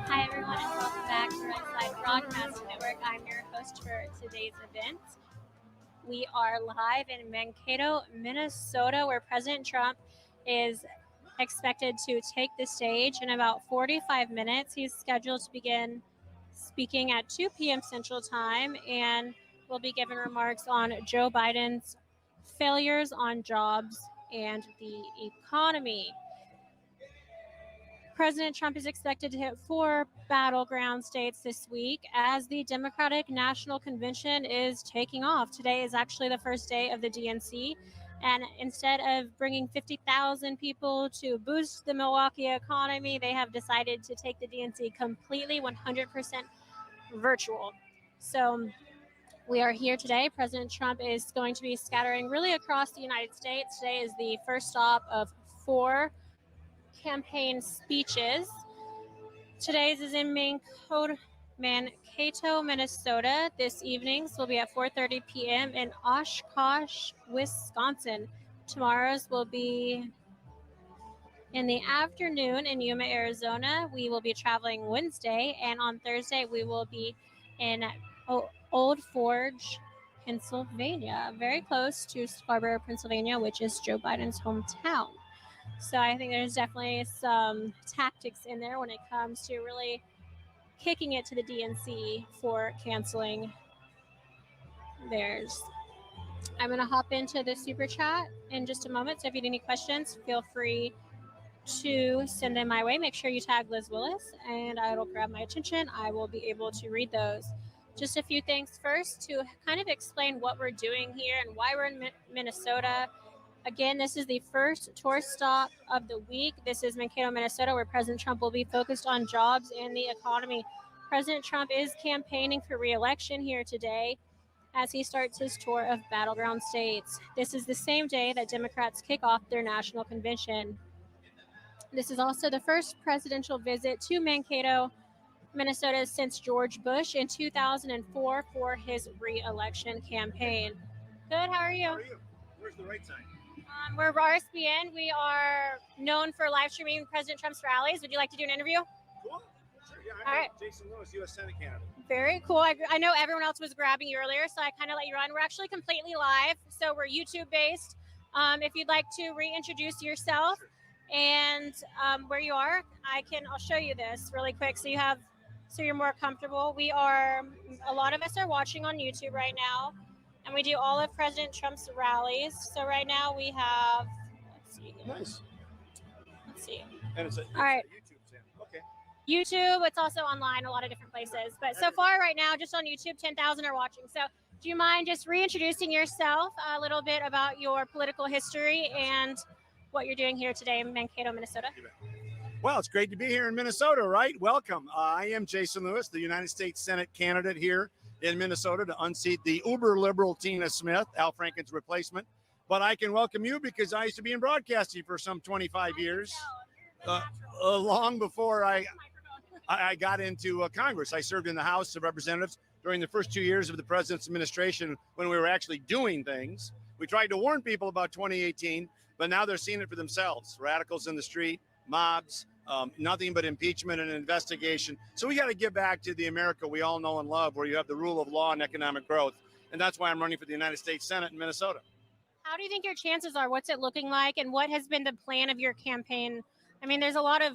Hi everyone and welcome back to Right Side Broadcast Network. I'm your host for today's event. We are live in Mankato, Minnesota, where President Trump is expected to take the stage in about 45 minutes. He's scheduled to begin speaking at 2 p.m. Central Time and will be giving remarks on Joe Biden's failures on jobs and the economy. President Trump is expected to hit 4 battleground states this week as the Democratic National Convention is taking off. Today is actually the first day of the DNC, and instead of bringing 50,000 people to boost the Milwaukee economy, they have decided to take the DNC completely 100% virtual. So we are here today. President Trump is going to be scattering really across the United States. Today is the first stop of 4 campaign speeches. Today's is in Mankato, Minnesota. This evening's will be at 4:30 p.m. in Oshkosh, Wisconsin. Tomorrow's will be in the afternoon in Yuma, Arizona. We will be traveling Wednesday, and on Thursday we will be in Old Forge, Pennsylvania, very close to Scarborough, Pennsylvania, which is Joe Biden's hometown. So I think there's definitely some tactics in there when it comes to really kicking it to the DNC for canceling theirs. I'm going to hop into the super chat in just a moment. So if you have any questions, feel free to send them my way. Make sure you tag Liz Willis and it'll grab my attention. I will be able to read those. Just a few things first to kind of explain what we're doing here and why we're in Minnesota. Again, this is the first tour stop of the week. This is Mankato, Minnesota, where President Trump will be focused on jobs and the economy. President Trump is campaigning for re-election here today as he starts his tour of battleground states. This is the same day that Democrats kick off their national convention. This is also the first presidential visit to Mankato, Minnesota since George Bush in 2004 for his re-election campaign. Good, how are you? How are you? Where's the right side? We're RSBN. We are known for live streaming President Trump's rallies. Would you like to do an interview? Cool. Sure. Yeah, All right. Jason Lewis, U.S. Senate candidate. Very cool. I know everyone else was grabbing you earlier, so I kind of let you run. We're actually completely live, so we're YouTube-based. If you'd like to reintroduce yourself and where you are, I'll show you this really quick so you're more comfortable. A lot of us are watching on YouTube right now. And we do all of President Trump's rallies. So right now we have, let's see. Nice. Let's see. And it's a right. YouTube channel. Okay. YouTube, it's also online, a lot of different places. But so far right now, just on YouTube, 10,000 are watching. So do you mind just reintroducing yourself, a little bit about your political history and what you're doing here today in Mankato, Minnesota? Well, it's great to be here in Minnesota, right? Welcome. I am Jason Lewis, the United States Senate candidate here in Minnesota to unseat the uber liberal Tina Smith, Al Franken's replacement. But I can welcome you because I used to be in broadcasting for some 25 years, long before I got into Congress. I served in the House of Representatives during the first 2 years of the president's administration when we were actually doing things. We tried to warn people about 2018, but now they're seeing it for themselves. Radicals in the street, mobs, nothing but impeachment and investigation. So we got to get back to the America we all know and love, where you have the rule of law and economic growth. And that's why I'm running for the United States Senate in Minnesota. How do you think your chances are? What's it looking like? And what has been the plan of your campaign? I mean, there's a lot of,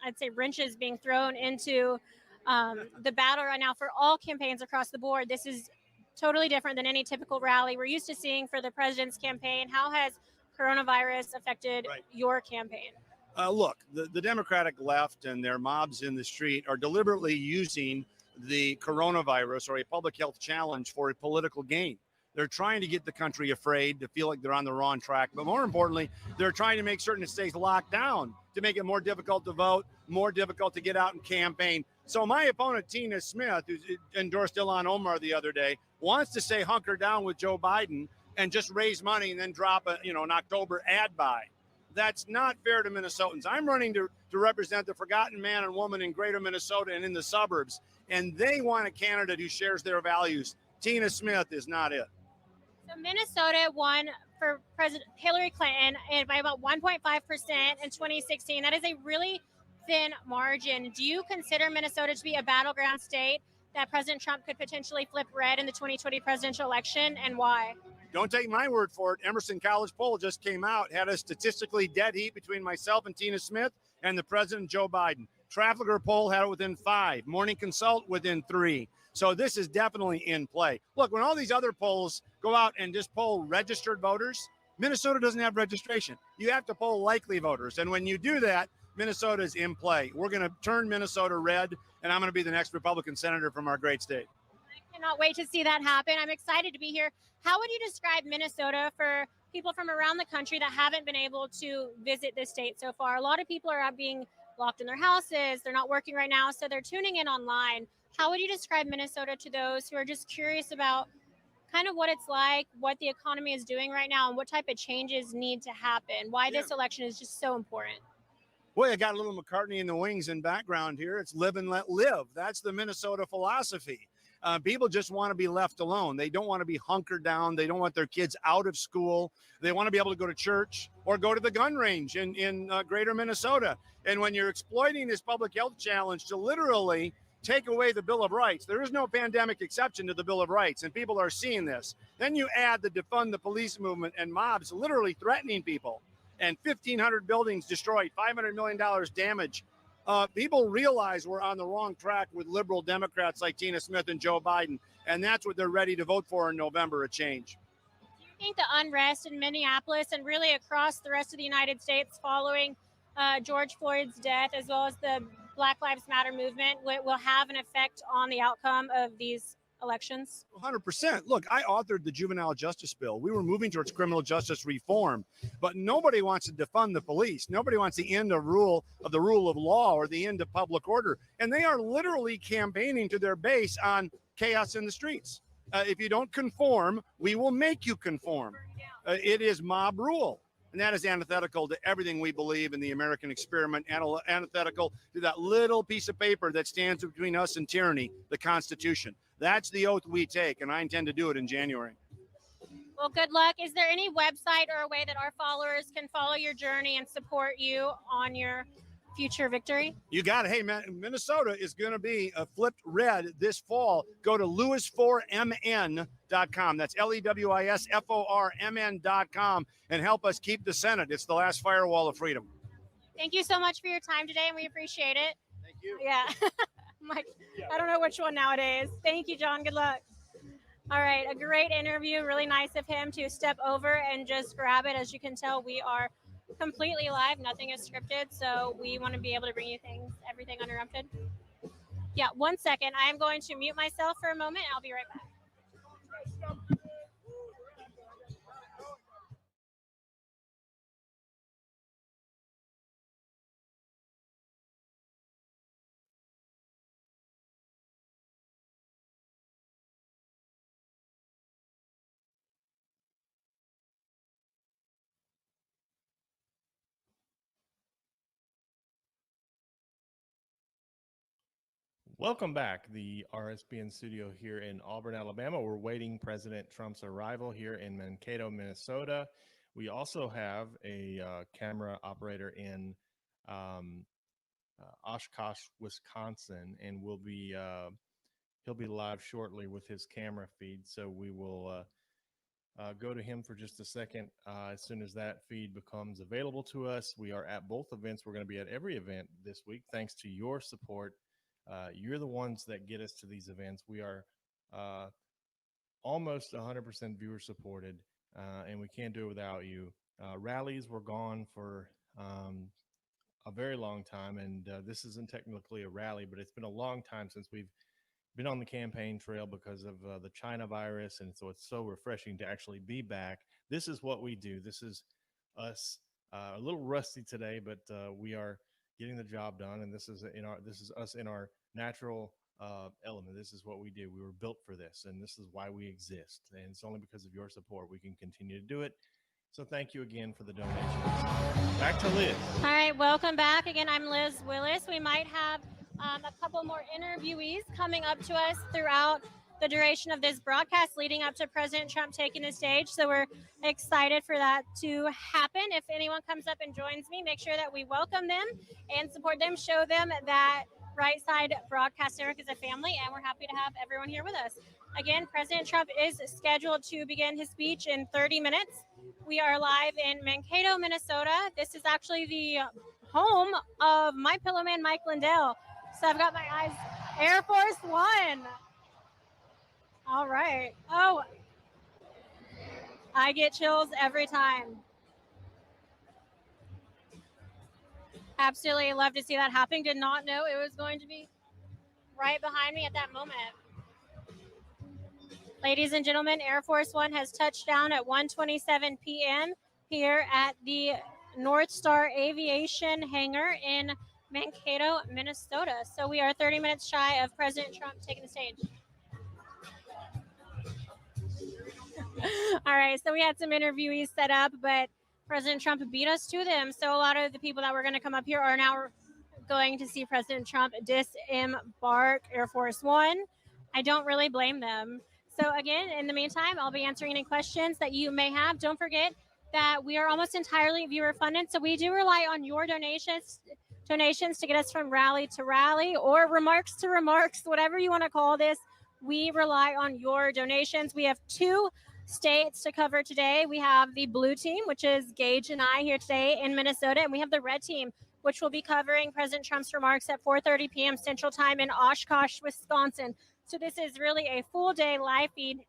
I'd say, wrenches being thrown into the battle right now for all campaigns across the board. This is totally different than any typical rally we're used to seeing for the president's campaign. How has coronavirus affected your campaign? Look, the Democratic left and their mobs in the street are deliberately using the coronavirus or a public health challenge for a political gain. They're trying to get the country afraid, to feel like they're on the wrong track. But more importantly, they're trying to make certain it stays locked down, to make it more difficult to vote, more difficult to get out and campaign. So my opponent, Tina Smith, who endorsed Ilhan Omar the other day, wants to say hunker down with Joe Biden and just raise money and then drop an October ad buy. That's not fair to Minnesotans. I'm running to represent the forgotten man and woman in greater Minnesota and in the suburbs, and they want a candidate who shares their values. Tina Smith is not it. So Minnesota won for President Hillary Clinton by about 1.5% in 2016. That is a really thin margin. Do you consider Minnesota to be a battleground state that President Trump could potentially flip red in the 2020 presidential election, and why? Don't take my word for it. Emerson College poll just came out, had a statistically dead heat between myself and Tina Smith and the president, Joe Biden. Trafalgar poll had it within 5. Morning Consult within 3. So this is definitely in play. Look, when all these other polls go out and just poll registered voters, Minnesota doesn't have registration. You have to poll likely voters. And when you do that, Minnesota is in play. We're going to turn Minnesota red, and I'm going to be the next Republican senator from our great state. I cannot wait to see that happen. I'm excited to be here. How would you describe Minnesota for people from around the country that haven't been able to visit this state so far? A lot of people are being locked in their houses. They're not working right now, so they're tuning in online. How would you describe Minnesota to those who are just curious about kind of what it's like, what the economy is doing right now, and what type of changes need to happen? Why this election is just so important? Boy, I got a little McCartney in the wings in background here. It's live and let live. That's the Minnesota philosophy. People just want to be left alone. They don't want to be hunkered down. They don't want their kids out of school. They want to be able to go to church or go to the gun range in greater Minnesota. And when you're exploiting this public health challenge to literally take away the Bill of Rights, there is no pandemic exception to the Bill of Rights, and people are seeing this. Then you add the defund the police movement and mobs literally threatening people, and 1,500 buildings destroyed, $500 million damage. People realize we're on the wrong track with liberal Democrats like Tina Smith and Joe Biden, and that's what they're ready to vote for in November, a change. Do you think the unrest in Minneapolis and really across the rest of the United States following George Floyd's death, as well as the Black Lives Matter movement, will have an effect on the outcome of these elections? 100%. Look, I authored the juvenile justice bill. We were moving towards criminal justice reform, but nobody wants to defund the police. Nobody wants the end of the rule of law or the end of public order. And they are literally campaigning to their base on chaos in the streets. If you don't conform, we will make you conform. It is mob rule. And that is antithetical to everything we believe in the American experiment, antithetical to that little piece of paper that stands between us and tyranny, the Constitution. That's the oath we take, and I intend to do it in January. Well, good luck. Is there any website or a way that our followers can follow your journey and support you on your future victory? You got it. Hey, man, Minnesota is going to be flipped red this fall. Go to lewisformn.com. That's LEWISFORMN.com and help us keep the Senate. It's the last firewall of freedom. Thank you so much for your time today, and we appreciate it. Thank you. Yeah. I don't know which one nowadays. Thank you, John. Good luck. All right. A great interview. Really nice of him to step over and just grab it. As you can tell, we are completely live. Nothing is scripted. So we want to be able to bring you everything uninterrupted. Yeah. 1 second. I'm going to mute myself for a moment. I'll be right back. Welcome back. The RSBN studio here in Auburn, Alabama. We're waiting President Trump's arrival here in Mankato, Minnesota. We also have a camera operator in Oshkosh, Wisconsin, and he'll be live shortly with his camera feed. So we will go to him for just a second as soon as that feed becomes available to us. We are at both events. We're going to be at every event this week, thanks to your support. You're the ones that get us to these events. We are almost 100% viewer supported, and we can't do it without you. Rallies were gone for a very long time, and this isn't technically a rally, but it's been a long time since we've been on the campaign trail because of the China virus, and so it's so refreshing to actually be back. This is what we do. This is us. A little rusty today, but we are getting the job done, and this is us in our natural element. This is what we do. We were built for this, and this is why we exist. And it's only because of your support we can continue to do it. So thank you again for the donations. Back to Liz. All right, welcome back. Again, I'm Liz Willis. We might have a couple more interviewees coming up to us throughout the duration of this broadcast leading up to President Trump taking the stage. So we're excited for that to happen. If anyone comes up and joins me, make sure that we welcome them and support them, show them that Right Side Broadcast Network is a family, and we're happy to have everyone here with us. Again, President Trump is scheduled to begin his speech in 30 minutes. We are live in Mankato, Minnesota. This is actually the home of my pillow man, Mike Lindell. So I've got my eyes, Air Force One. All right. Oh, I get chills every time. Absolutely love to see that happen. Did not know it was going to be right behind me at that moment. Ladies and gentlemen, Air Force One has touched down at 1:27 p.m. here at the North Star Aviation Hangar in Mankato, Minnesota. So we are 30 minutes shy of President Trump taking the stage. All right, so we had some interviewees set up, but President Trump beat us to them. So a lot of the people that were going to come up here are now going to see President Trump disembark Air Force One. I don't really blame them. So again, in the meantime, I'll be answering any questions that you may have. Don't forget that we are almost entirely viewer funded, so we do rely on your donations to get us from rally to rally or remarks to remarks, whatever you want to call this. We rely on your donations. We have 2 states to cover today. We have the blue team, which is Gage and I here today in Minnesota, and we have the red team, which will be covering President Trump's remarks at 4:30 p.m. Central Time in Oshkosh, Wisconsin. So this is really a full day live feed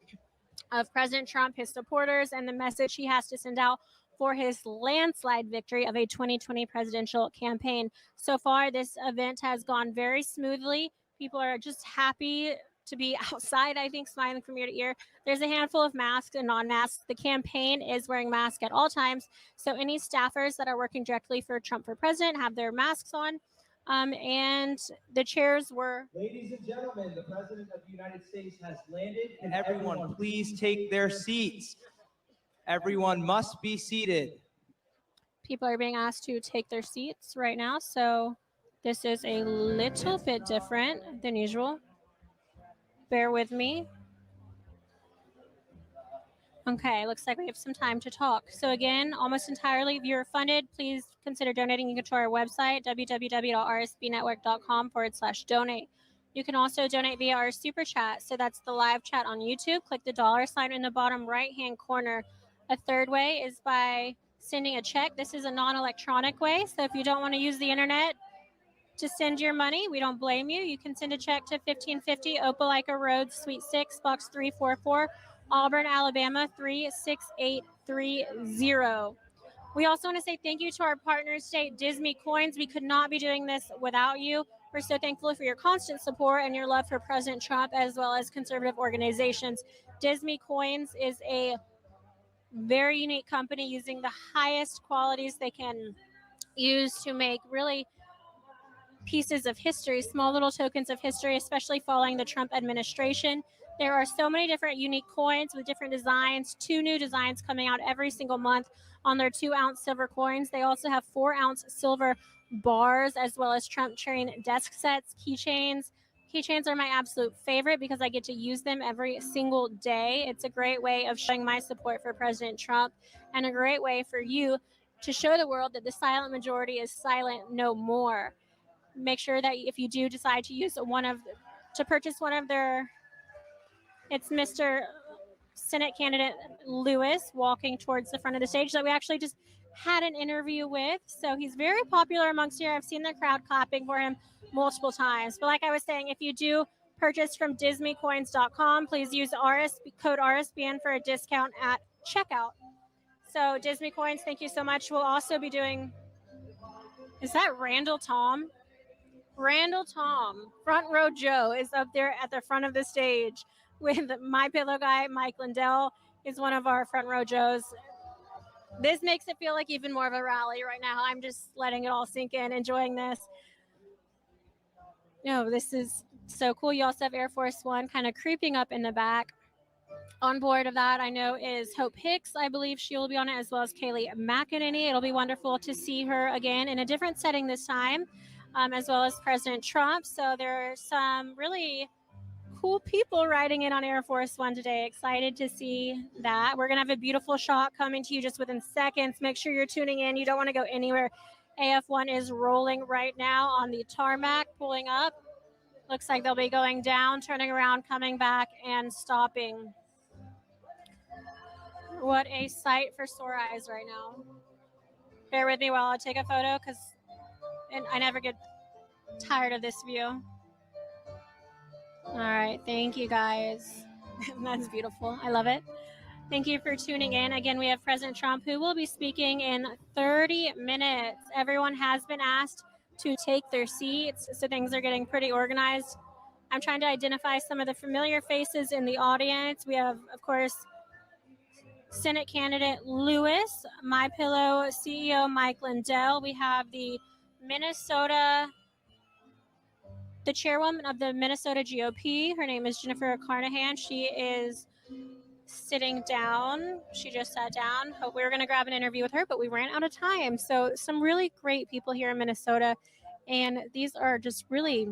of President Trump, his supporters, and the message he has to send out for his landslide victory of a 2020 presidential campaign. So far, this event has gone very smoothly. People are just happy to be outside, I think, smiling from ear to ear. There's a handful of masks and non-masks. The campaign is wearing masks at all times. So any staffers that are working directly for Trump for president have their masks on. And the chairs were... Ladies and gentlemen, the President of the United States has landed. And everyone, please take their seats. Everyone must be seated. People are being asked to take their seats right now. So this is a little bit different than usual. Bear with me. Okay, looks like we have some time to talk. So again, almost entirely viewer funded. Please consider donating. You can go to our website, www.rsbnetwork.com/donate. You can also donate via our super chat. So that's the live chat on YouTube. Click the $ in the bottom right-hand corner. A third way is by sending a check. This is a non-electronic way. So if you don't want to use the internet to send your money, we don't blame you. You can send a check to 1550 Opelika Road, Suite 6, Box 344, Auburn, Alabama 36830. We also want to say thank you to our partner state, Disney Coins. We could not be doing this without you. We're so thankful for your constant support and your love for President Trump as well as conservative organizations. Disney Coins is a very unique company using the highest qualities they can use to make really pieces of history, small little tokens of history, especially following the Trump administration. There are so many different unique coins with different designs, 2 new designs coming out every single month on their 2-ounce silver coins. They also have 4-ounce silver bars as well as Trump train desk sets, keychains, Keychains are my absolute favorite because I get to use them every single day. It's a great way of showing my support for President Trump and a great way for you to show the world that the silent majority is silent no more. Make sure that if you do decide to use to purchase one of their, it's Mr. Senate candidate Lewis walking towards the front of the stage that we actually just had an interview with. So he's very popular amongst here. I've seen the crowd clapping for him multiple times. But like I was saying, if you do purchase from dismycoins.com, please use code RSBN for a discount at checkout. So Disney Coins, thank you so much. We'll also be doing, is that Randall Tom? Randall Tom, Front Row Joe, is up there at the front of the stage with my pillow guy, Mike Lindell, is one of our Front Row Joes. This makes it feel like even more of a rally right now. I'm just letting it all sink in, enjoying this. This is so cool. You also have Air Force One kind of creeping up in the back. On board of that, I know, is Hope Hicks. I believe she will be on it, as well as Kaylee McEnany. It'll be wonderful to see her again in a different setting this time, as well as President Trump. So there are some really cool people riding in on Air Force One today. Excited to see that. We're going to have a beautiful shot coming to you just within seconds. Make sure you're tuning in. You don't want to go anywhere. AF1 is rolling right now on the tarmac, pulling up. Looks like they'll be going down, turning around, coming back, and stopping. What a sight for sore eyes right now. Bear with me while I take a photo because I never get tired of this view. All right, thank you guys. That's beautiful. I love it. Thank you for tuning in. Again, we have President Trump, who will be speaking in 30 minutes. Everyone has been asked to take their seats, so things are getting pretty organized. I'm trying to identify some of the familiar faces in the audience. We have, of course, Senate candidate Lewis, MyPillow CEO Mike Lindell. We have the chairwoman of the Minnesota GOP. Her name is Jennifer Carnahan. She is sitting down. She just sat down. Hope we were going to grab an interview with her, but we ran out of time. So some really great people here in Minnesota. And these are just really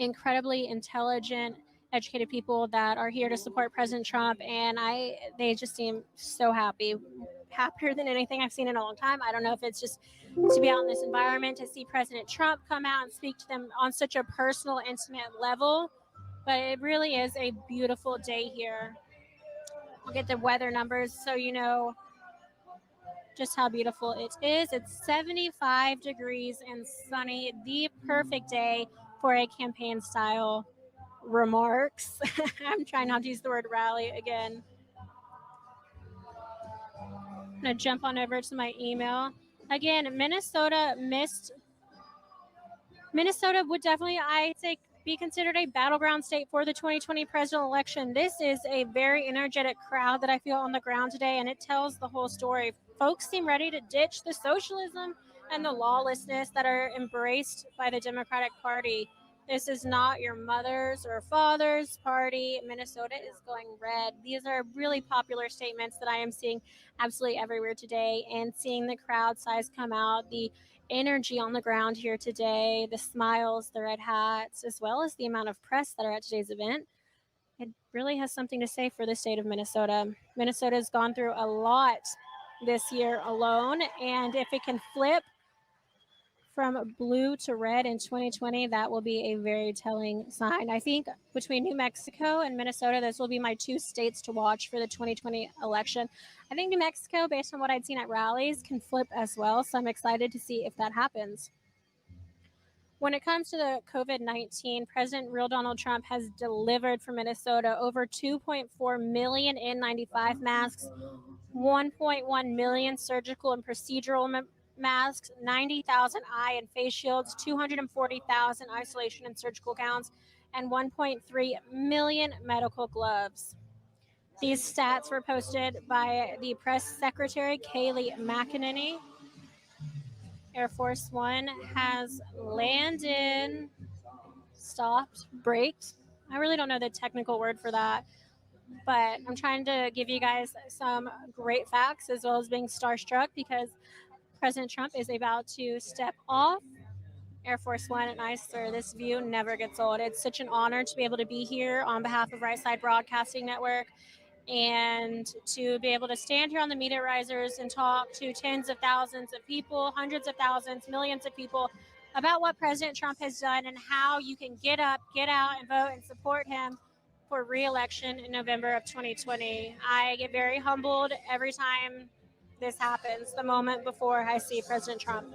incredibly intelligent, educated people that are here to support President Trump. And they just seem so happy, happier than anything I've seen in a long time. I don't know if it's just to be out in this environment, to see President Trump come out and speak to them on such a personal, intimate level. But it really is a beautiful day here. I'll get the weather numbers so you know just how beautiful it is. It's 75 degrees and sunny, the perfect day for a campaign style remarks. I'm trying not to use the word rally again. I'm going to jump on over to my email. Again, Minnesota would definitely, I think, be considered a battleground state for the 2020 presidential election. This is a very energetic crowd that I feel on the ground today, and it tells the whole story. Folks seem ready to ditch the socialism and the lawlessness that are embraced by the Democratic Party. This is not your mother's or father's party. Minnesota is going red. These are really popular statements that I am seeing absolutely everywhere today, and seeing the crowd size come out, the energy on the ground here today, the smiles, the red hats, as well as the amount of press that are at today's event. It really has something to say for the state of Minnesota. Minnesota has gone through a lot this year alone, and if it can flip from blue to red in 2020, that will be a very telling sign. I think between New Mexico and Minnesota, this will be my two states to watch for the 2020 election. I think New Mexico, based on what I'd seen at rallies, can flip as well. So I'm excited to see if that happens. When it comes to the COVID-19, President real Donald Trump has delivered for Minnesota over 2.4 million N95 masks, 1.1 million surgical and procedural masks, 90,000 eye and face shields, 240,000 isolation and surgical gowns, and 1.3 million medical gloves. These stats were posted by the press secretary, Kaylee McEnany. Air Force One has landed, stopped, braked. I really don't know the technical word for that, but I'm trying to give you guys some great facts as well as being starstruck because President Trump is about to step off Air Force One at Nice, sir. This view never gets old. It's such an honor to be able to be here on behalf of Right Side Broadcasting Network and to be able to stand here on the Media Risers and talk to tens of thousands of people, hundreds of thousands, millions of people about what President Trump has done and how you can get up, get out, and vote and support him for re-election in November of 2020. I get very humbled every time this happens, the moment before I see President Trump.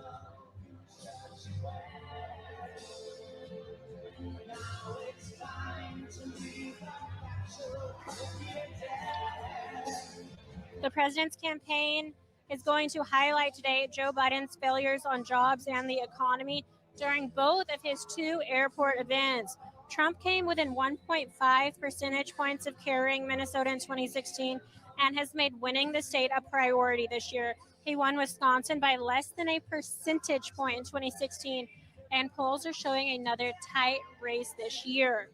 The president's campaign is going to highlight today Joe Biden's failures on jobs and the economy during both of his two airport events. Trump came within 1.5 percentage points of carrying Minnesota in 2016 and has made winning the state a priority this year. He won Wisconsin by less than a percentage point in 2016, and polls are showing another tight race this year.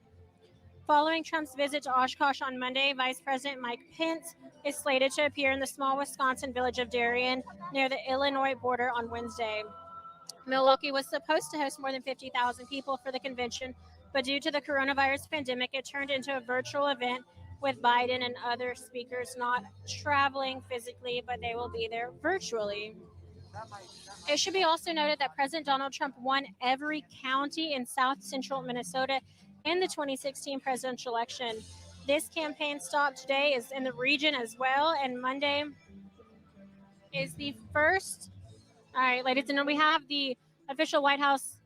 Following Trump's visit to Oshkosh on Monday, Vice President Mike Pence is slated to appear in the small Wisconsin village of Darien near the Illinois border on Wednesday. Milwaukee was supposed to host more than 50,000 people for the convention, but due to the coronavirus pandemic, it turned into a virtual event with Biden and other speakers not traveling physically, but they will be there virtually. It should be also noted that President Donald Trump won every county in south central Minnesota in the 2016 presidential election. This campaign stop today is in the region as well, and Monday is the first. All right, ladies and gentlemen, we have the official White House.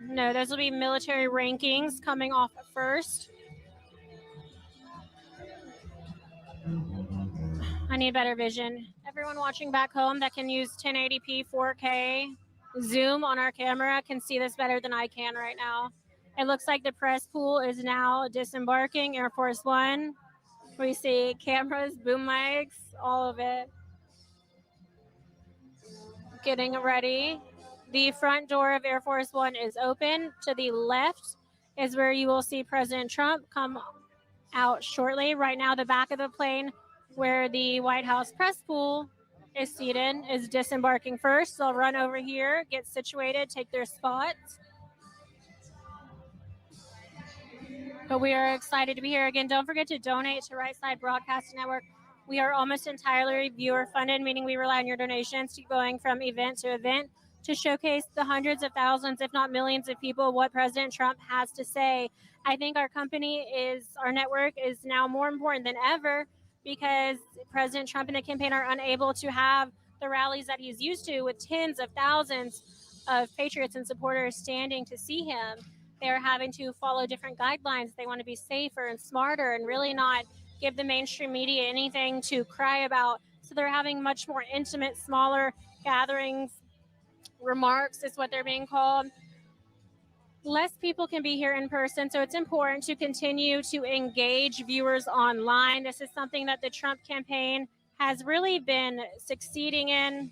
No, those will be military rankings coming off first. I need better vision. Everyone watching back home that can use 1080p 4K zoom on our camera can see this better than I can right now. It looks like the press pool is now disembarking Air Force One. We see cameras, boom mics, all of it. Getting ready. The front door of Air Force One is open. To the left is where you will see President Trump come out shortly. Right now, the back of the plane where the White House press pool is seated is disembarking first. They'll run over here, get situated, take their spots. But we are excited to be here again. Don't forget to donate to Right Side Broadcasting Network. We are almost entirely viewer funded, meaning we rely on your donations to going from event to event to showcase the hundreds of thousands, if not millions of people, what President Trump has to say. I think our network is now more important than ever because President Trump and the campaign are unable to have the rallies that he's used to with tens of thousands of patriots and supporters standing to see him. They're having to follow different guidelines. They want to be safer and smarter and really not give the mainstream media anything to cry about. So they're having much more intimate, smaller gatherings. Remarks is what they're being called. Less people can be here in person, so it's important to continue to engage viewers online. This is something that the Trump campaign has really been succeeding in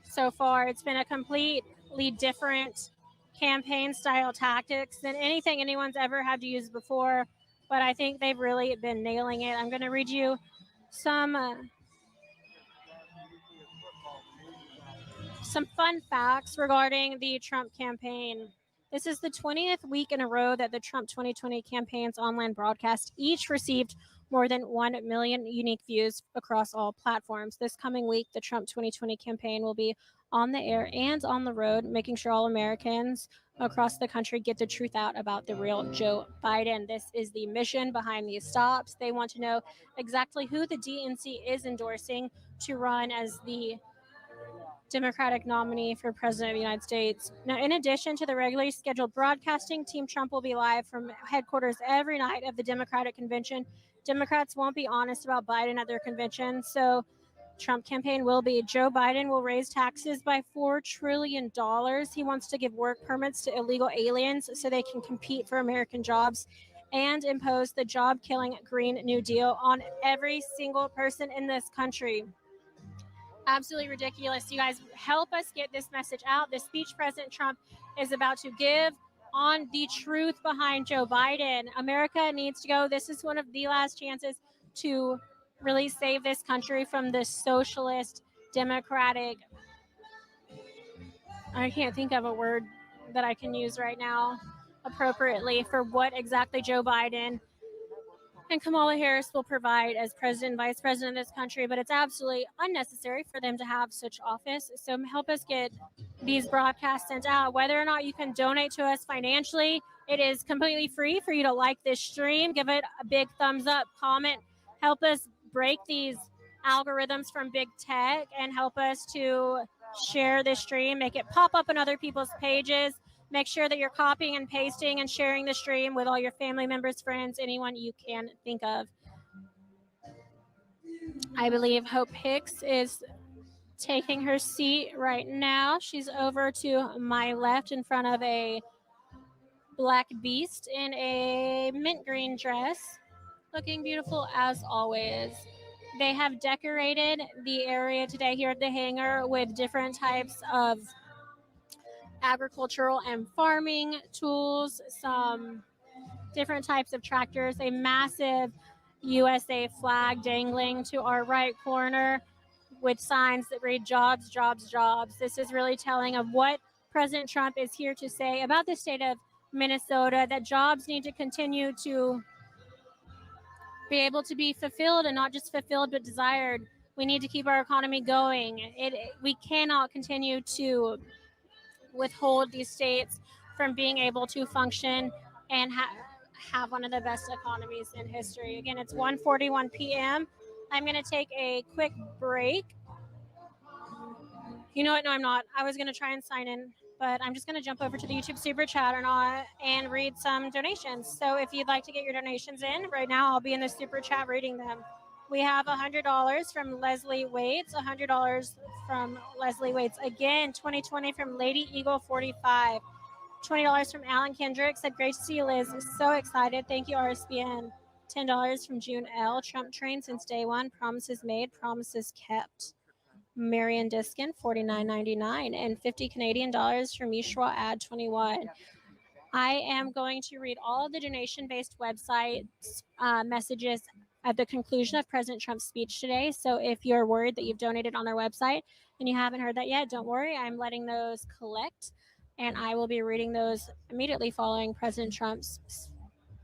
so far. It's been a completely different campaign style tactics than anything anyone's ever had to use before, but I think they've really been nailing it. I'm going to read you some fun facts regarding the Trump campaign. This is the 20th week in a row that the Trump 2020 campaign's online broadcast each received more than 1 million unique views across all platforms. This coming week, the Trump 2020 campaign will be on the air and on the road, making sure all Americans across the country get the truth out about the real Joe Biden. This is the mission behind these stops. They want to know exactly who the DNC is endorsing to run as the Democratic nominee for President of the United States. Now, in addition to the regularly scheduled broadcasting, Team Trump will be live from headquarters every night of the Democratic convention. Democrats won't be honest about Biden at their convention, so Trump campaign will be. Joe Biden will raise taxes by $4 trillion. He wants to give work permits to illegal aliens so they can compete for American jobs and impose the job-killing Green New Deal on every single person in this country. Absolutely ridiculous. You guys help us get this message out. The speech President Trump is about to give on the truth behind Joe Biden. America needs to go. This is one of the last chances to really save this country from the socialist, democratic I can't think of a word that I can use right now appropriately for what exactly Joe Biden and Kamala Harris will provide as president and vice president of this country, but it's absolutely unnecessary for them to have such office. So help us get these broadcasts sent out. Whether or not you can donate to us financially, it is completely free for you to like this stream, give it a big thumbs up, comment, help us break these algorithms from big tech, and help us to share this stream, make it pop up on other people's pages. Make sure that you're copying and pasting and sharing the stream with all your family members, friends, anyone you can think of. I believe Hope Hicks is taking her seat right now. She's over to my left in front of a black beast in a mint green dress, looking beautiful as always. They have decorated the area today here at the hangar with different types of agricultural and farming tools, some different types of tractors, a massive USA flag dangling to our right corner with signs that read jobs, jobs, jobs. This is really telling of what President Trump is here to say about the state of Minnesota, that jobs need to continue to be able to be fulfilled, and not just fulfilled but desired. We need to keep our economy going. We cannot continue to withhold these states from being able to function and have one of the best economies in history. Again, it's 1:41 p.m. I'm going to take a quick break. You know what? No, I'm not. I was going to try and sign in, but I'm just going to jump over to the YouTube Super Chat and read some donations. So if you'd like to get your donations in right now, I'll be in the Super Chat reading them. We have $100 from Leslie Waits, $100 from Leslie Waits again, 2020 from Lady Eagle 45, $20 from Alan Kendrick, said great to see you, Liz. I'm so excited. Thank you, RSBN. $10 from June L. Trump train since day one. Promises made, promises kept. Marion Diskin, $49.99, and 50 Canadian dollars from Yeshua Ad 21. I am going to read all of the donation-based website messages at the conclusion of President Trump's speech today. So if you're worried that you've donated on their website and you haven't heard that yet, don't worry. I'm letting those collect, and I will be reading those immediately following President Trump's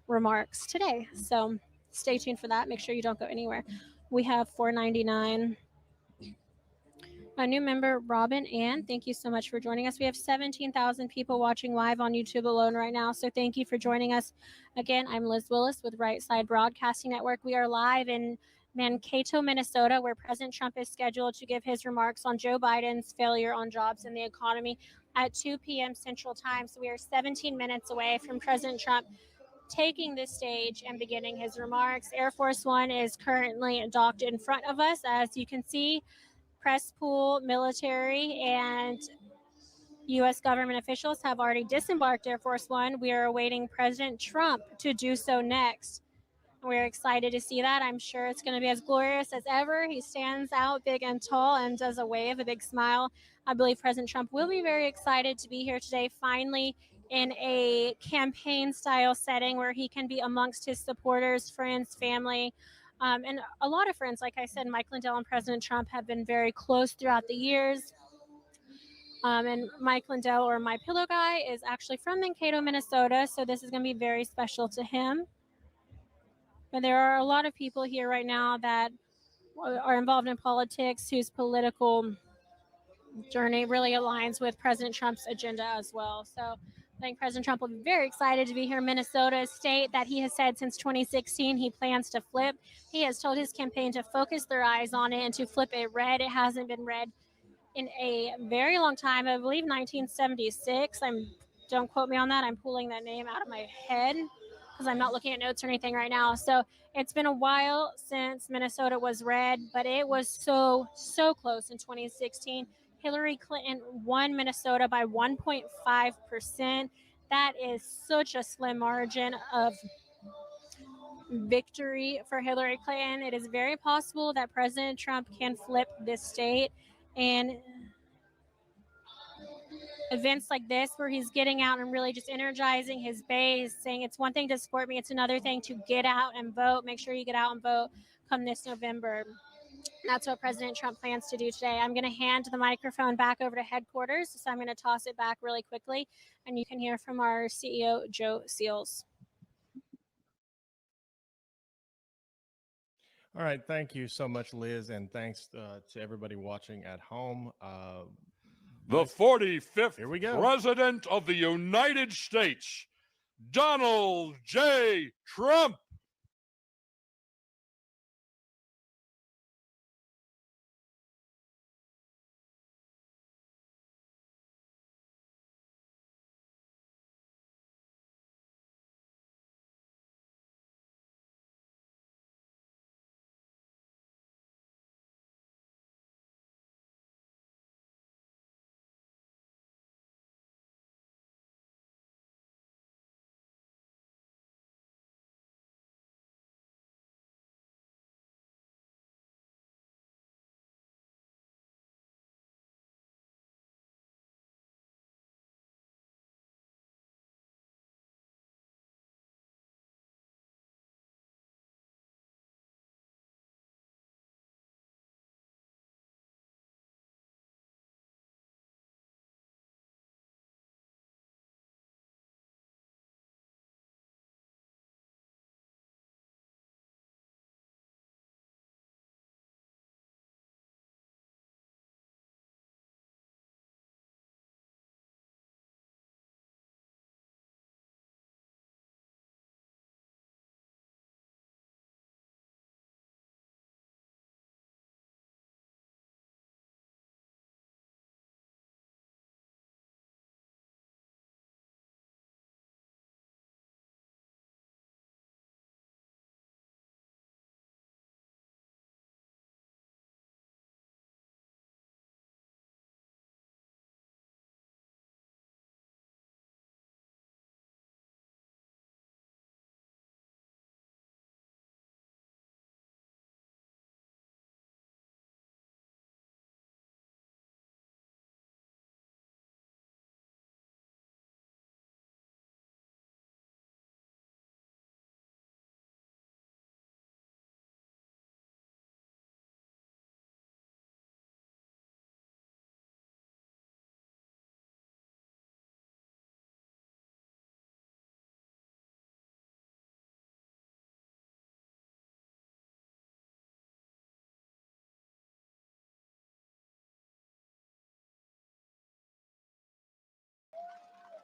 remarks today. So stay tuned for that. Make sure you don't go anywhere. We have $4.99. A new member, Robin Ann, thank you so much for joining us. We have 17,000 people watching live on YouTube alone right now, so thank you for joining us. Again, I'm Liz Willis with Right Side Broadcasting Network. We are live in Mankato, Minnesota, where President Trump is scheduled to give his remarks on Joe Biden's failure on jobs and the economy at 2 p.m. Central Time. So we are 17 minutes away from President Trump taking the stage and beginning his remarks. Air Force One is currently docked in front of us, as you can see. Press pool, military, and U.S. government officials have already disembarked Air Force One. We are awaiting President Trump to do so next. We're excited to see that. I'm sure it's going to be as glorious as ever. He stands out big and tall and does a wave, a big smile. I believe President Trump will be very excited to be here today, finally in a campaign-style setting where he can be amongst his supporters, friends, family, and a lot of friends. Like I said, Mike Lindell and President Trump have been very close throughout the years. And Mike Lindell, or My Pillow Guy, is actually from Mankato, Minnesota, so this is going to be very special to him. But there are a lot of people here right now that are involved in politics whose political journey really aligns with President Trump's agenda as well. So I think President Trump will be very excited to be here in Minnesota, a state that he has said since 2016 he plans to flip. He has told his campaign to focus their eyes on it and to flip it red. It hasn't been red in a very long time. I believe 1976. Don't quote me on that. I'm pulling that name out of my head because I'm not looking at notes or anything right now. So it's been a while since Minnesota was red, but it was so close in 2016. Hillary Clinton won Minnesota by 1.5%. That is such a slim margin of victory for Hillary Clinton. It is very possible that President Trump can flip this state, and events like this where he's getting out and really just energizing his base, saying it's one thing to support me, it's another thing to get out and vote. Make sure you get out and vote come this November. That's what President Trump plans to do today. I'm going to hand the microphone back over to headquarters. So I'm going to toss it back really quickly, and you can hear from our CEO, Joe Seals. All right. Thank you so much, Liz. And thanks to everybody watching at home. The 45th Here we go. President of the United States, Donald J. Trump.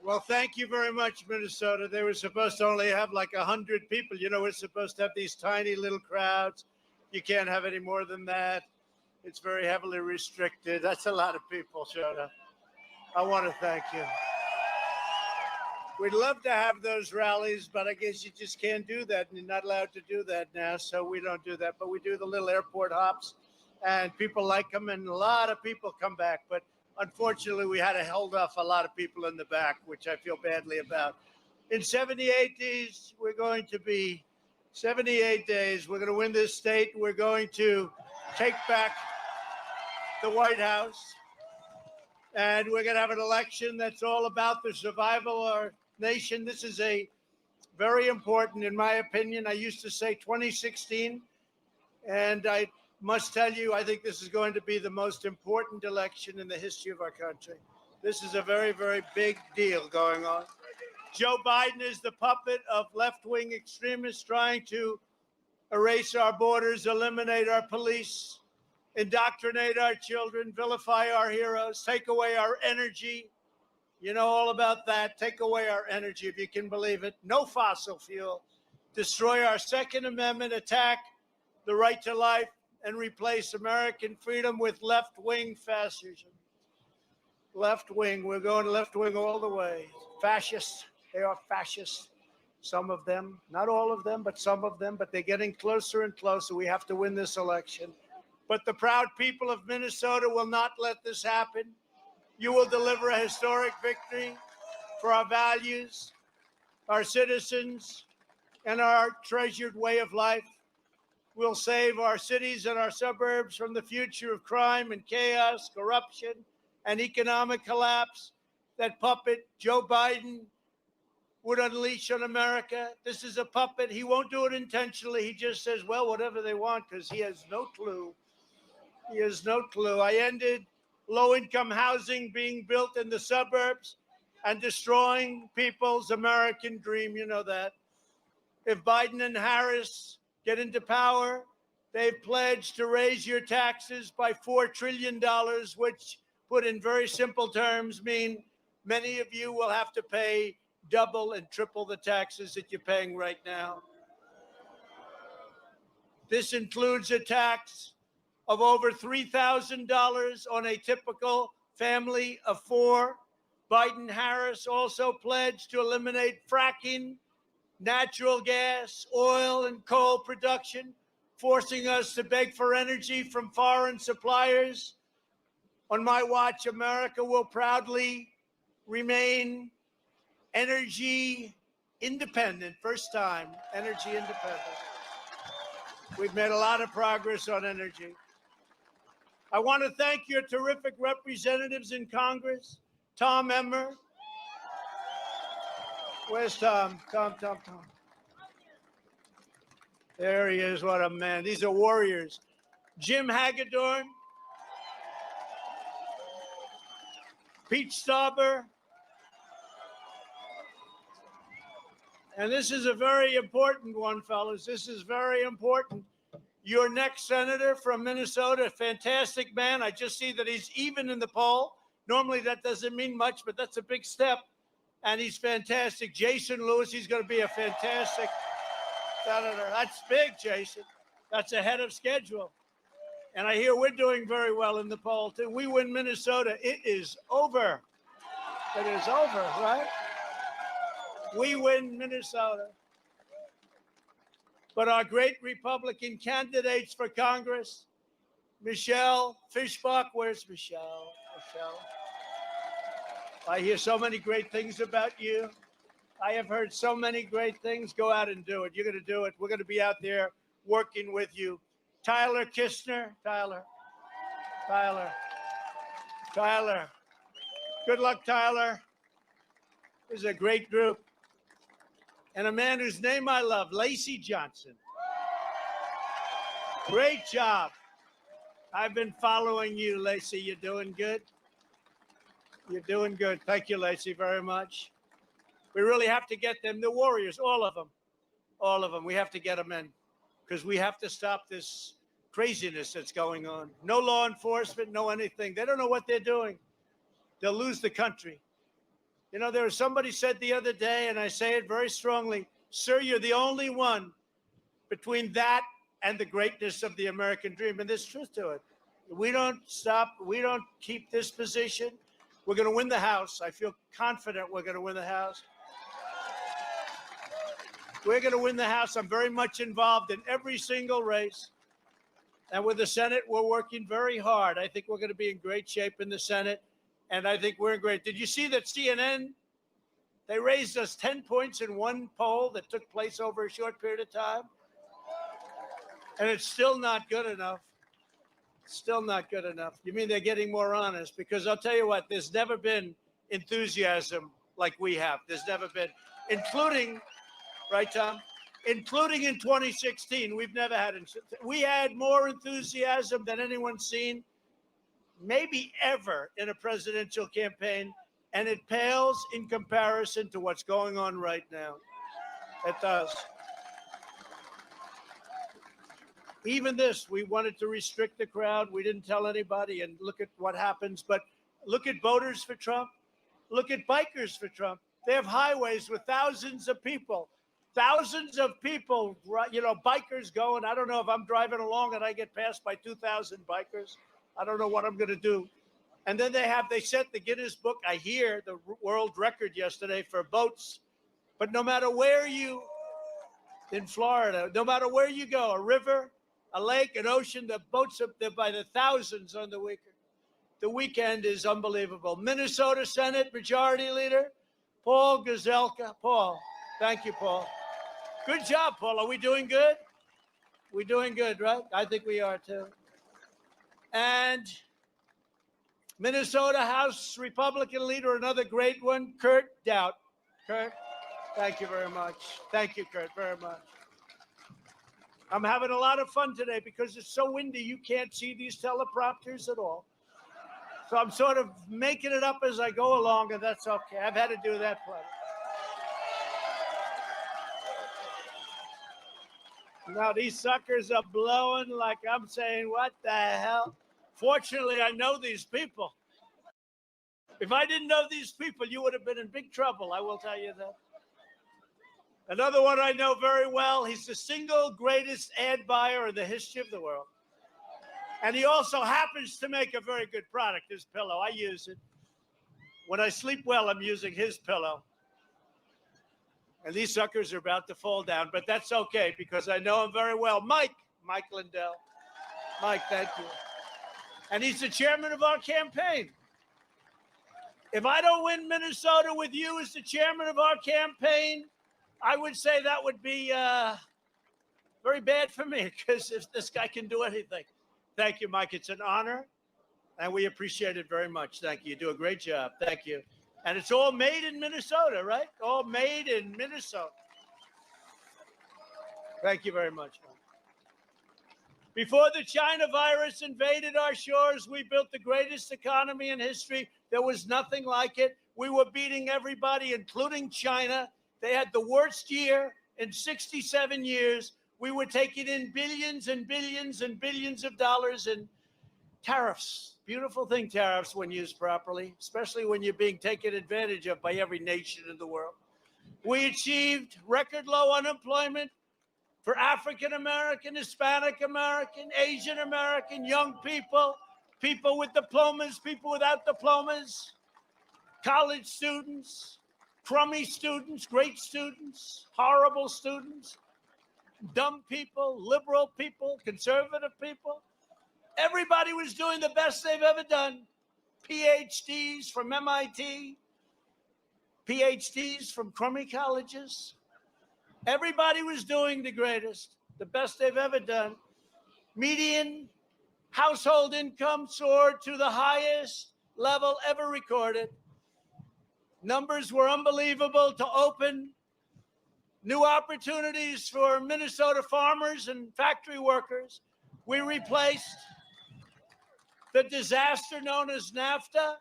Well, thank you very much, Minnesota. They were supposed to only have like 100 people. You know, we're supposed to have these tiny little crowds. You can't have any more than that. It's very heavily restricted. That's a lot of people showed up. I want to thank you. We'd love to have those rallies, but I guess you just can't do that. And you're not allowed to do that now, so we don't do that. But we do the little airport hops, and people like them, and a lot of people come back. But unfortunately, we had to hold off a lot of people in the back, which I feel badly about. In 78 days, we're going to be 78 days. We're going to win this state. We're going to take back the White House. And we're going to have an election that's all about the survival of our nation. This is a very important, in my opinion. I used to say 2016, and I must tell you, I think this is going to be the most important election in the history of our country. This is a very, very big deal going on. Joe Biden is the puppet of left-wing extremists trying to erase our borders, eliminate our police, indoctrinate our children, vilify our heroes, take away our energy. You know all about that. Take away our energy, if you can believe it. No fossil fuel. Destroy our Second Amendment, attack the right to life, and replace American freedom with left-wing fascism. Left-wing, we're going left-wing all the way. Fascists, they are fascists. Some of them, not all of them, but some of them, but they're getting closer and closer. We have to win this election. But the proud people of Minnesota will not let this happen. You will deliver a historic victory for our values, our citizens, and our treasured way of life. We'll save our cities and our suburbs from the future of crime and chaos, corruption, and economic collapse that puppet Joe Biden would unleash on America. This is a puppet. He won't do it intentionally. He just says, well, whatever they want, because he has no clue He has no clue. I ended low-income housing being built in the suburbs and destroying people's American dream. You know that. If Biden and Harris get into power, they've pledged to raise your taxes by $4 trillion, which, put in very simple terms, mean many of you will have to pay double and triple the taxes that you're paying right now. This includes a tax of over $3,000 on a typical family of four. Biden-Harris also pledged to eliminate fracking, natural gas, oil, and coal production, forcing us to beg for energy from foreign suppliers. On my watch, America will proudly remain energy independent. First time, energy independent. We've made a lot of progress on energy. I want to thank your terrific representatives in Congress, Tom Emmer. Where's Tom? Tom. There he is. What a man. These are warriors. Jim Hagedorn, Pete Stauber. And this is a very important one, fellas. This is very important. Your next senator from Minnesota, a fantastic man. I just see that he's even in the poll. Normally that doesn't mean much, but that's a big step. And he's fantastic. Jason Lewis, he's going to be a fantastic senator. That's big, Jason. That's ahead of schedule. And I hear we're doing very well in the poll, too. We win Minnesota. It is over. It is over, right? We win Minnesota. But our great Republican candidates for Congress, Michelle Fishbach, where's Michelle? I hear so many great things about you. I have heard so many great things. Go out and do it. You're going to do it. We're going to be out there working with you. Tyler Kistner. Tyler. Good luck, Tyler. This is a great group. And a man whose name I love, Lacey Johnson. Great job. I've been following you, Lacey. You're doing good. You're doing good. Thank you, Lacey, very much. We really have to get them, the warriors, all of them. All of them. We have to get them in because we have to stop this craziness that's going on. No law enforcement, no anything. They don't know what they're doing. They'll lose the country. You know, there was somebody said the other day, and I say it very strongly, sir, you're the only one between that and the greatness of the American dream. And there's truth to it. We don't stop. We don't keep this position. We're going to win the House. I feel confident we're going to win the House. We're going to win the House. I'm very much involved in every single race. And with the Senate, we're working very hard. I think we're going to be in great shape in the Senate. And I think we're great. Did you see that CNN, they raised us 10 points in one poll that took place over a short period of time? And it's still not good enough. Still not good enough. You mean they're getting more honest? Because I'll tell you what, there's never been enthusiasm like we have. There's never been, including, right, Tom? Including in 2016, we've never had, we had more enthusiasm than anyone's seen, maybe ever in a presidential campaign, and it pales in comparison to what's going on right now. It does. Even this, we wanted to restrict the crowd. We didn't tell anybody, and look at what happens. But look at voters for Trump. Look at bikers for Trump. They have highways with thousands of people, you know, bikers going. I don't know if I'm driving along and I get passed by 2,000 bikers. I don't know what I'm going to do. And then they set the Guinness Book, I hear, the world record yesterday for boats. But no matter where you, in Florida, no matter where you go, a river, a lake, an ocean, the boats are there by the thousands on the weekend. The weekend is unbelievable. Minnesota Senate Majority Leader, Paul Gazelka. Paul, thank you, Paul. Good job, Paul. Are we doing good? We're doing good, right? I think we are, too. And Minnesota House Republican Leader, another great one, Kurt Doubt. Kurt, thank you very much. Thank you, Kurt, very much. I'm having a lot of fun today because it's so windy you can't see these teleprompters at all. So I'm sort of making it up as I go along, and that's okay. I've had to do that plenty. Now these suckers are blowing like I'm saying, what the hell? Fortunately, I know these people. If I didn't know these people, you would have been in big trouble, I will tell you that. Another one I know very well, he's the single greatest ad buyer in the history of the world. And he also happens to make a very good product, his pillow. I use it. When I sleep well, I'm using his pillow. And these suckers are about to fall down, but that's okay because I know him very well. Mike Lindell. Mike, thank you. And he's the chairman of our campaign. If I don't win Minnesota with you as the chairman of our campaign, I would say that would be very bad for me because if this guy can do anything. Thank you, Mike. It's an honor, and we appreciate it very much. Thank you. You do a great job. Thank you. And it's all made in Minnesota, right? All made in Minnesota. Thank you very much, Mike. Before the China virus invaded our shores, we built the greatest economy in history. There was nothing like it. We were beating everybody, including China. They had the worst year in 67 years. We were taking in billions and billions and billions of dollars in tariffs. Beautiful thing, tariffs, when used properly, especially when you're being taken advantage of by every nation in the world. We achieved record low unemployment for African American, Hispanic American, Asian American, young people, people with diplomas, people without diplomas, college students, crummy students, great students, horrible students, dumb people, liberal people, conservative people. Everybody was doing the best they've ever done. PhDs from MIT, PhDs from crummy colleges. Everybody was doing the greatest, the best they've ever done. Median household income soared to the highest level ever recorded. Numbers were unbelievable to open new opportunities for Minnesota farmers and factory workers. We replaced the disaster known as NAFTA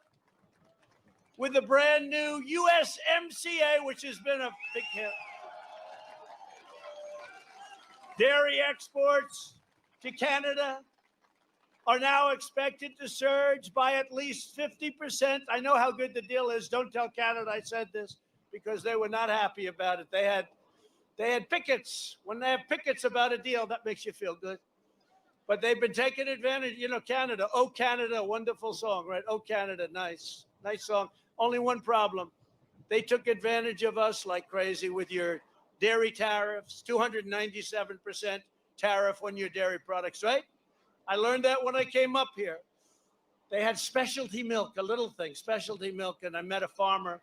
with a brand new USMCA, which has been a big hit. Dairy exports to Canada are now expected to surge by at least 50%. I know how good the deal is. Don't tell Canada I said this because they were not happy about it. They had pickets. When they have pickets about a deal, that makes you feel good. But they've been taking advantage, Canada. Oh, Canada, wonderful song, right? Oh, Canada, nice song. Only one problem. They took advantage of us like crazy with your dairy tariffs, 297% tariff on your dairy products, right? I learned that when I came up here. They had specialty milk, a little thing, specialty milk. And I met a farmer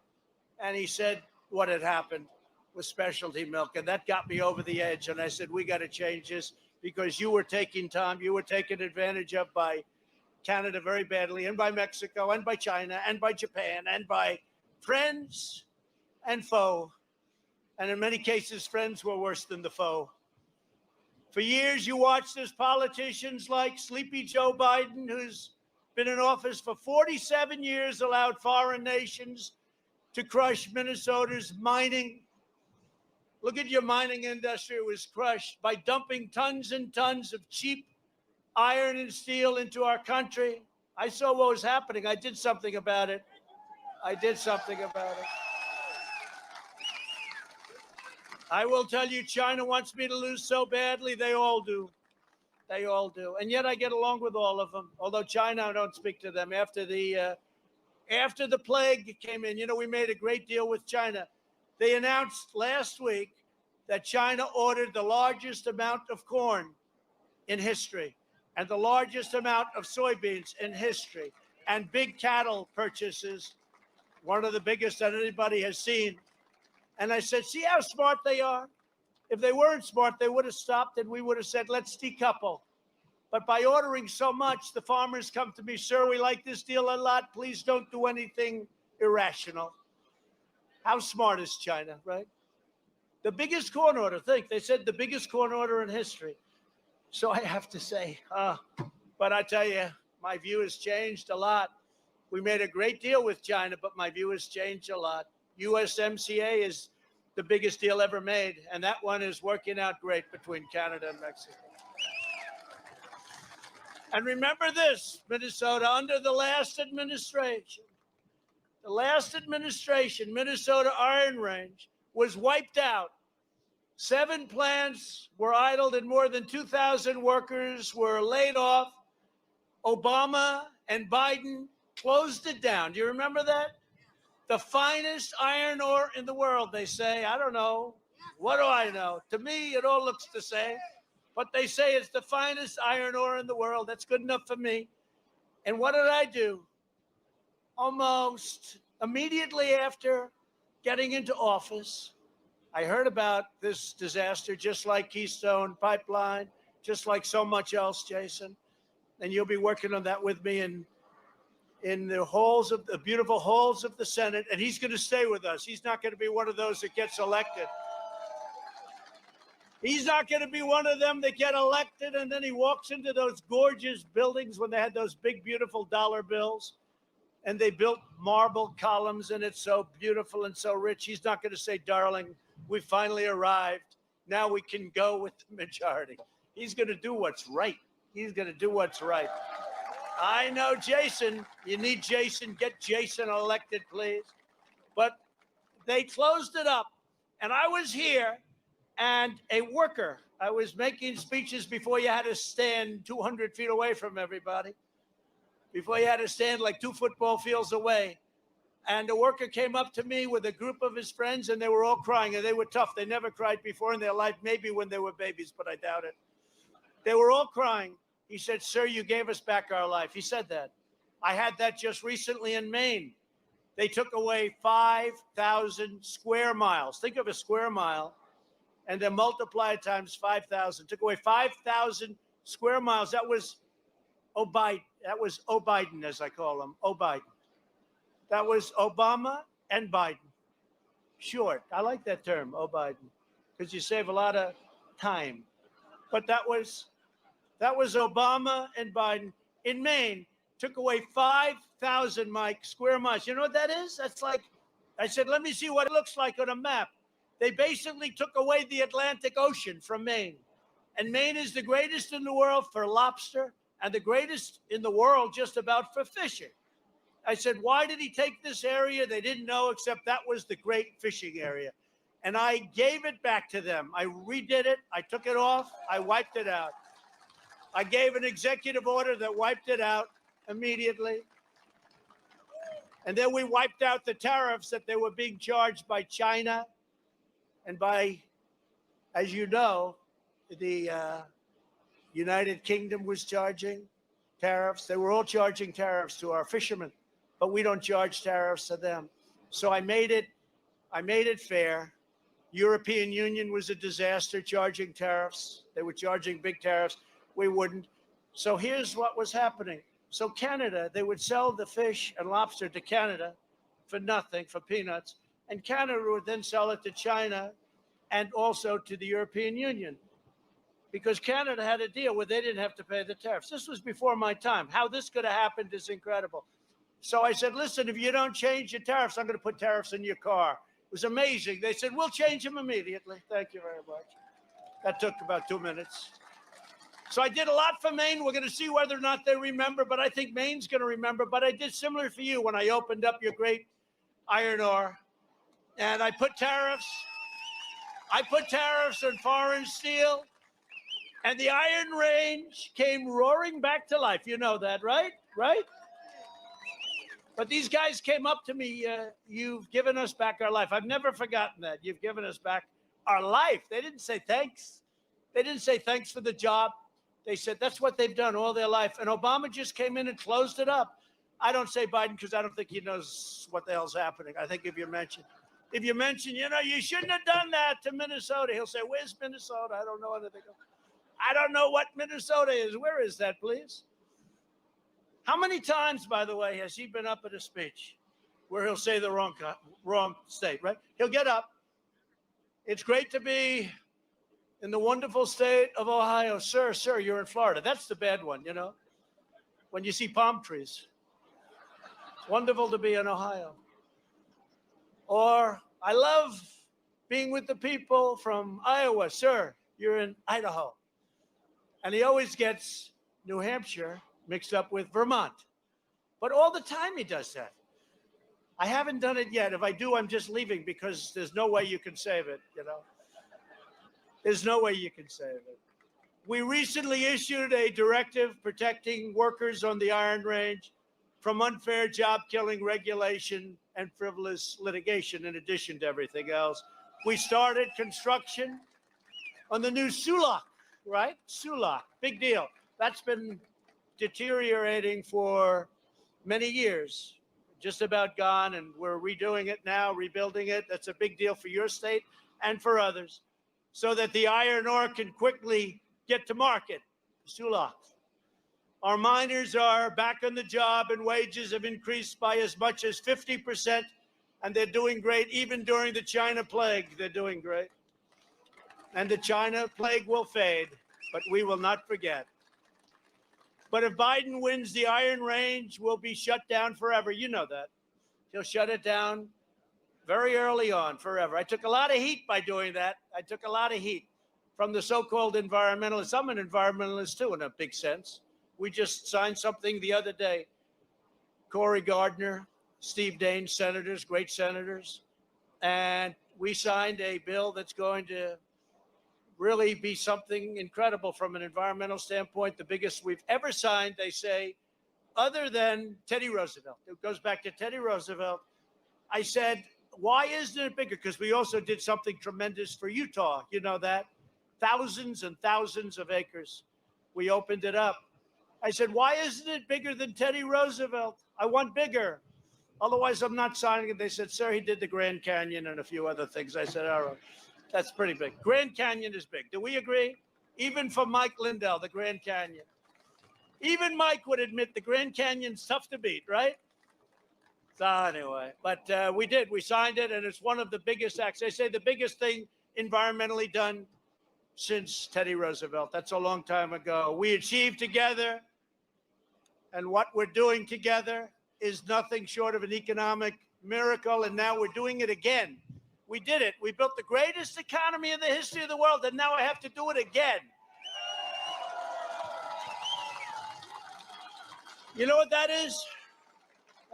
and he said what had happened with specialty milk. And that got me over the edge. And I said, we got to change this because you were taken advantage of by Canada very badly, and by Mexico, and by China, and by Japan, and by friends and foe. And in many cases, friends were worse than the foe. For years, you watched as politicians like Sleepy Joe Biden, who's been in office for 47 years, allowed foreign nations to crush Minnesota's mining. Look at your mining industry. It was crushed by dumping tons and tons of cheap iron and steel into our country. I saw what was happening. I did something about it. I will tell you, China wants me to lose so badly. They all do. And yet I get along with all of them. Although China, I don't speak to them. After the plague came in, we made a great deal with China. They announced last week that China ordered the largest amount of corn in history and the largest amount of soybeans in history and big cattle purchases, one of the biggest that anybody has seen. And I said, see how smart they are? If they weren't smart, they would have stopped and we would have said, let's decouple. But by ordering so much, the farmers come to me, sir, we like this deal a lot. Please don't do anything irrational. How smart is China, right? The biggest corn order, they said the biggest corn order in history. So I have to say, but I tell you, my view has changed a lot. We made a great deal with China, but my view has changed a lot. USMCA is the biggest deal ever made, and that one is working out great between Canada and Mexico. And remember this, Minnesota, under the last administration, Minnesota Iron Range was wiped out. 7 plants were idled and more than 2,000 workers were laid off. Obama and Biden closed it down. Do you remember that? The finest iron ore in the world, they say. I don't know. What do I know? To me, it all looks the same. But they say it's the finest iron ore in the world. That's good enough for me. And what did I do? Almost immediately after getting into office, I heard about this disaster, just like Keystone Pipeline, just like so much else, Jason. And you'll be working on that with me in the halls of the beautiful halls of the Senate. And he's going to stay with us. He's not going to be one of those that gets elected. He's not going to be one of them that get elected and then he walks into those gorgeous buildings when they had those big, beautiful dollar bills and they built marble columns and it's so beautiful and so rich. He's not going to say, darling, we finally arrived. Now we can go with the majority. He's going to do what's right. He's going to do what's right. I know Jason. You need Jason. Get Jason elected, please. But they closed it up. And I was here and a worker, I was making speeches before you had to stand 200 feet away from everybody, before you had to stand like 2 football fields away. And a worker came up to me with a group of his friends and they were all crying and they were tough. They never cried before in their life, maybe when they were babies, but I doubt it. They were all crying. He said, sir, you gave us back our life. He said that. I had that just recently in Maine. They took away 5,000 square miles. Think of a square mile and then multiply it times 5,000. Took away 5,000 square miles. That was O'Biden. That was O'Biden, as I call him, O'Biden. That was Obama and Biden. Short. I like that term, O'Biden, because you save a lot of time. But that was Obama and Biden in Maine. Took away 5,000 square miles. You know what that is? That's like, I said, let me see what it looks like on a map. They basically took away the Atlantic Ocean from Maine. And Maine is the greatest in the world for lobster and the greatest in the world just about for fishing. I said, why did he take this area? They didn't know, except that was the great fishing area. And I gave it back to them. I redid it. I took it off. I wiped it out. I gave an executive order that wiped it out immediately. And then we wiped out the tariffs that they were being charged by China and by, as you know, the United Kingdom was charging tariffs. They were all charging tariffs to our fishermen, but we don't charge tariffs to them. So I made it fair. European Union was a disaster charging tariffs. They were charging big tariffs. We wouldn't. So here's what was happening. So Canada, they would sell the fish and lobster to Canada for nothing, for peanuts. And Canada would then sell it to China and also to the European Union because Canada had a deal where they didn't have to pay the tariffs. This was before my time. How this could have happened is incredible. So I said, listen, if you don't change your tariffs, I'm going to put tariffs in your car. It was amazing. They said, we'll change them immediately. Thank you very much. That took about 2 minutes. So I did a lot for Maine. We're going to see whether or not they remember, but I think Maine's going to remember. But I did similar for you when I opened up your great iron ore. And I put tariffs. I put tariffs on foreign steel. And the Iron Range came roaring back to life. You know that, right? Right? But these guys came up to me. You've given us back our life. I've never forgotten that. You've given us back our life. They didn't say thanks. They didn't say thanks for the job. They said that's what they've done all their life. And Obama just came in and closed it up. I don't say Biden because I don't think he knows what the hell's happening. I think if you mention, you know, you shouldn't have done that to Minnesota, he'll say, where's Minnesota? I don't know anything. I don't know what Minnesota is. Where is that, please? How many times, by the way, has he been up at a speech where he'll say the wrong state, right? He'll get up. It's great to be in the wonderful state of Ohio. Sir, you're in Florida. That's the bad one, you know, when you see palm trees. It's wonderful to be in Ohio. Or I love being with the people from Iowa. Sir, you're in Idaho. And he always gets New Hampshire mixed up with Vermont. But all the time he does that. I haven't done it yet. If I do, I'm just leaving because there's no way you can save it, you know. There's no way you can save it. We recently issued a directive protecting workers on the Iron Range from unfair job-killing regulation and frivolous litigation, in addition to everything else. We started construction on the new Sulak, right? Sulak, big deal. That's been deteriorating for many years, just about gone, and we're redoing it now, rebuilding it. That's a big deal for your state and for others, so that the iron ore can quickly get to market. Sulak. Our miners are back on the job, and wages have increased by as much as 50%, and they're doing great. Even during the China plague, they're doing great. And the China plague will fade, but we will not forget. But if Biden wins, the Iron Range will be shut down forever. You know that. He'll shut it down very early on, forever. I took a lot of heat by doing that. I took a lot of heat from the so-called environmentalists. I'm an environmentalist too, in a big sense. We just signed something the other day. Cory Gardner, Steve Daines, senators, great senators. And we signed a bill that's going to really be something incredible from an environmental standpoint, the biggest we've ever signed, they say, other than Teddy Roosevelt. It goes back to Teddy Roosevelt. I said, why isn't it bigger? Because we also did something tremendous for Utah. You know that? Thousands and thousands of acres. We opened it up. I said, why isn't it bigger than Teddy Roosevelt? I want bigger. Otherwise, I'm not signing it. They said, sir, he did the Grand Canyon and a few other things. I said, all right, that's pretty big. Grand Canyon is big. Do we agree? Even for Mike Lindell, the Grand Canyon. Even Mike would admit the Grand Canyon's tough to beat, right? So anyway, but we did. We signed it, and it's one of the biggest acts. They say the biggest thing environmentally done since Teddy Roosevelt. That's a long time ago. We achieved together, and what we're doing together is nothing short of an economic miracle, and now we're doing it again. We did it. We built the greatest economy in the history of the world, and now I have to do it again. You know what that is?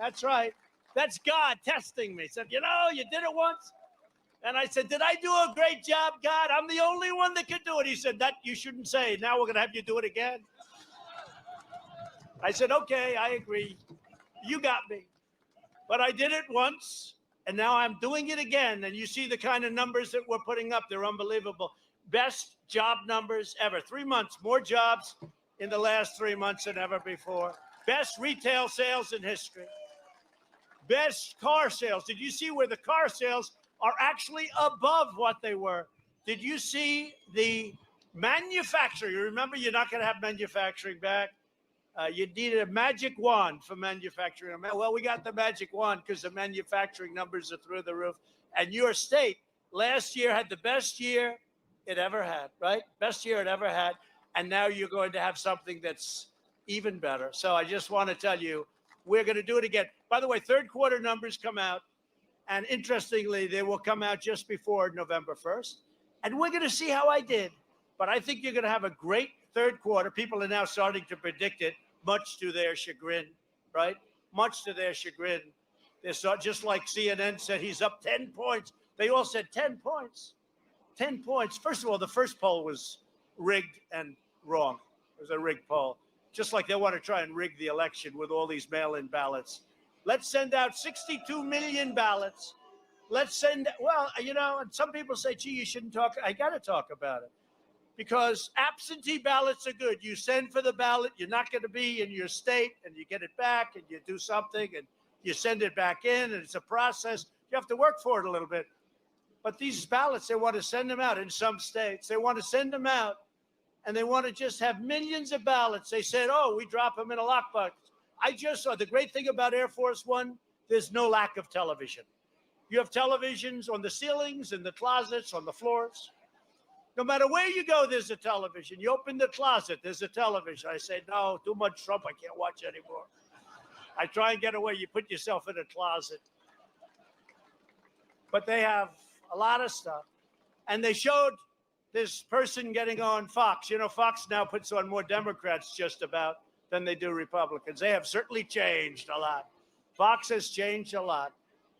That's right. That's God testing me. He said, you know, you did it once. And I said, did I do a great job, God? I'm the only one that could do it. He said, that you shouldn't say. Now we're going to have you do it again. I said, okay, I agree. You got me. But I did it once, and now I'm doing it again. And you see the kind of numbers that we're putting up. They're unbelievable. Best job numbers ever. 3 months, more jobs in the last 3 months than ever before. Best retail sales in history. Best car sales. Did you see where the car sales are actually above what they were? Did you see the manufacturing? You remember, you're not going to have manufacturing back. You needed a magic wand for manufacturing. Well, we got the magic wand because the manufacturing numbers are through the roof. And your state last year had the best year it ever had, right? Best year it ever had. And now you're going to have something that's even better. So I just want to tell you, we're going to do it again. By the way, third quarter numbers come out. And interestingly, they will come out just before November 1st. And we're going to see how I did. But I think you're going to have a great third quarter. People are now starting to predict it, much to their chagrin, right? Much to their chagrin. They're just like CNN said, he's up 10 points. They all said 10 points. 10 points. First of all, the first poll was rigged and wrong. It was a rigged poll. Just like they want to try and rig the election with all these mail-in ballots. Let's send out 62 million ballots. Let's send, well, you know, and some people say, gee, you shouldn't talk. I got to talk about it. Because absentee ballots are good. You send for the ballot, you're not going to be in your state, and you get it back, and you do something, and you send it back in, and it's a process. You have to work for it a little bit. But these ballots, they want to send them out in some states. They want to send them out, and they want to just have millions of ballots. They said, oh, we drop them in a lockbox. I just saw the great thing about Air Force One, there's no lack of television. You have televisions on the ceilings, in the closets, on the floors. No matter where you go, there's a television. You open the closet, there's a television. I say, no, too much Trump, I can't watch anymore. I try and get away. You put yourself in a closet. But they have a lot of stuff. And they showed this person getting on Fox. You know, Fox now puts on more Democrats just about than they do Republicans. They have certainly changed a lot. Fox has changed a lot.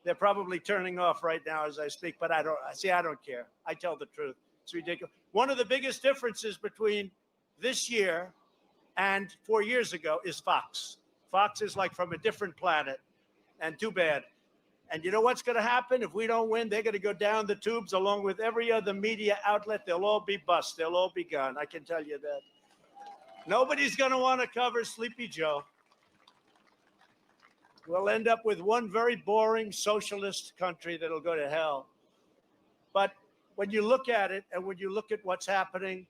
They're probably turning off right now as I speak, but I don't care. I tell the truth. It's ridiculous. One of the biggest differences between this year and 4 years ago is Fox. Fox is like from a different planet, and too bad. And you know what's going to happen? If we don't win, they're going to go down the tubes along with every other media outlet. They'll all be bust. They'll all be gone. I can tell you that. Nobody's going to want to cover Sleepy Joe. We'll end up with one very boring socialist country that'll go to hell. But when you look at it and when you look at what's happening,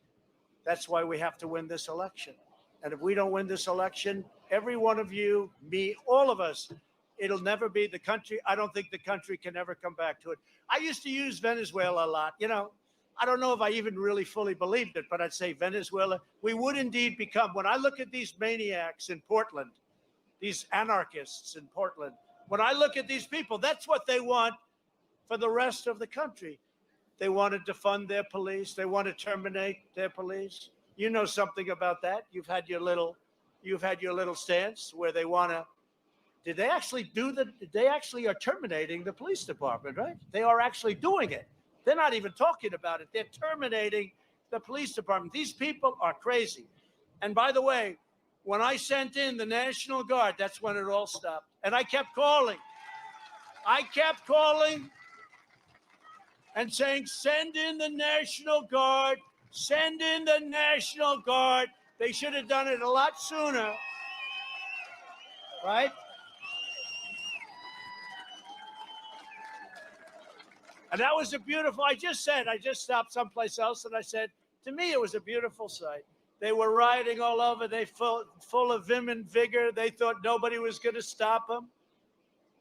that's why we have to win this election. And if we don't win this election, every one of you, me, all of us, it'll never be the country. I don't think the country can ever come back to it. I used to use Venezuela a lot. You know, I don't know if I even really fully believed it, but I'd say Venezuela, we would indeed become, when I look at these maniacs in Portland, these anarchists in Portland, when I look at these people, that's what they want for the rest of the country. They want to defund their police. They want to terminate their police. You know something about that. You've had your little stance where they want to. They actually are terminating the police department, right? They are actually doing it. They're not even talking about it. They're terminating the police department. These people are crazy. And by the way, when I sent in the National Guard, that's when it all stopped. And I kept calling. And saying, send in the National Guard, send in the National Guard. They should have done it a lot sooner, right? And that was a beautiful, I just stopped someplace else and I said, to me, it was a beautiful sight. They were riding all over. They full of vim and vigor. They thought nobody was going to stop them.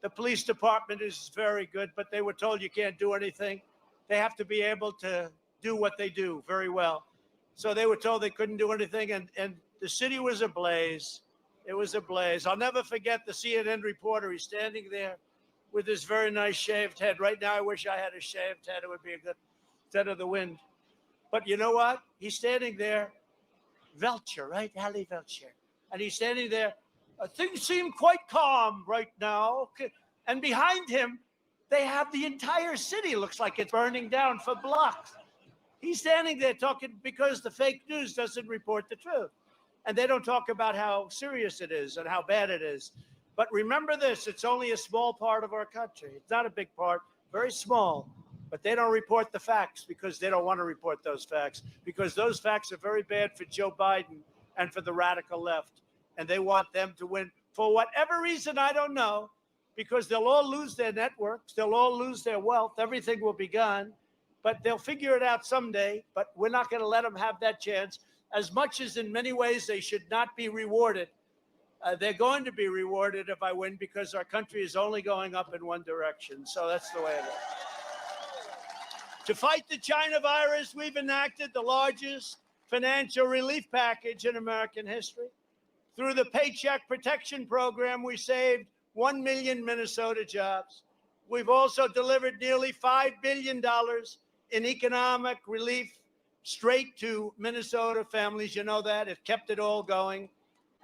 The police department is very good, but they were told you can't do anything. They have to be able to do what they do very well. So they were told they couldn't do anything, and the city was ablaze. It was ablaze. I'll never forget the CNN reporter. He's standing there with his very nice shaved head. Right now, I wish I had a shaved head. It would be a good instead of the wind. But you know what? He's standing there, Velcher, right? Ali Velcher. And he's standing there. Things seem quite calm right now. And behind him, they have the entire city. Looks like it's burning down for blocks. He's standing there talking because the fake news doesn't report the truth. And they don't talk about how serious it is and how bad it is. But remember this, it's only a small part of our country. It's not a big part, very small. But they don't report the facts because they don't want to report those facts, because those facts are very bad for Joe Biden and for the radical left. And they want them to win for whatever reason, I don't know, because they'll all lose their networks. They'll all lose their wealth. Everything will be gone. But they'll figure it out someday. But we're not going to let them have that chance. As much as in many ways they should not be rewarded, they're going to be rewarded if I win, because our country is only going up in one direction. So that's the way it is. To fight the China virus, we've enacted the largest financial relief package in American history. Through the Paycheck Protection Program, we saved 1 million Minnesota jobs. We've also delivered nearly $5 billion in economic relief straight to Minnesota families. You know that. It kept it all going.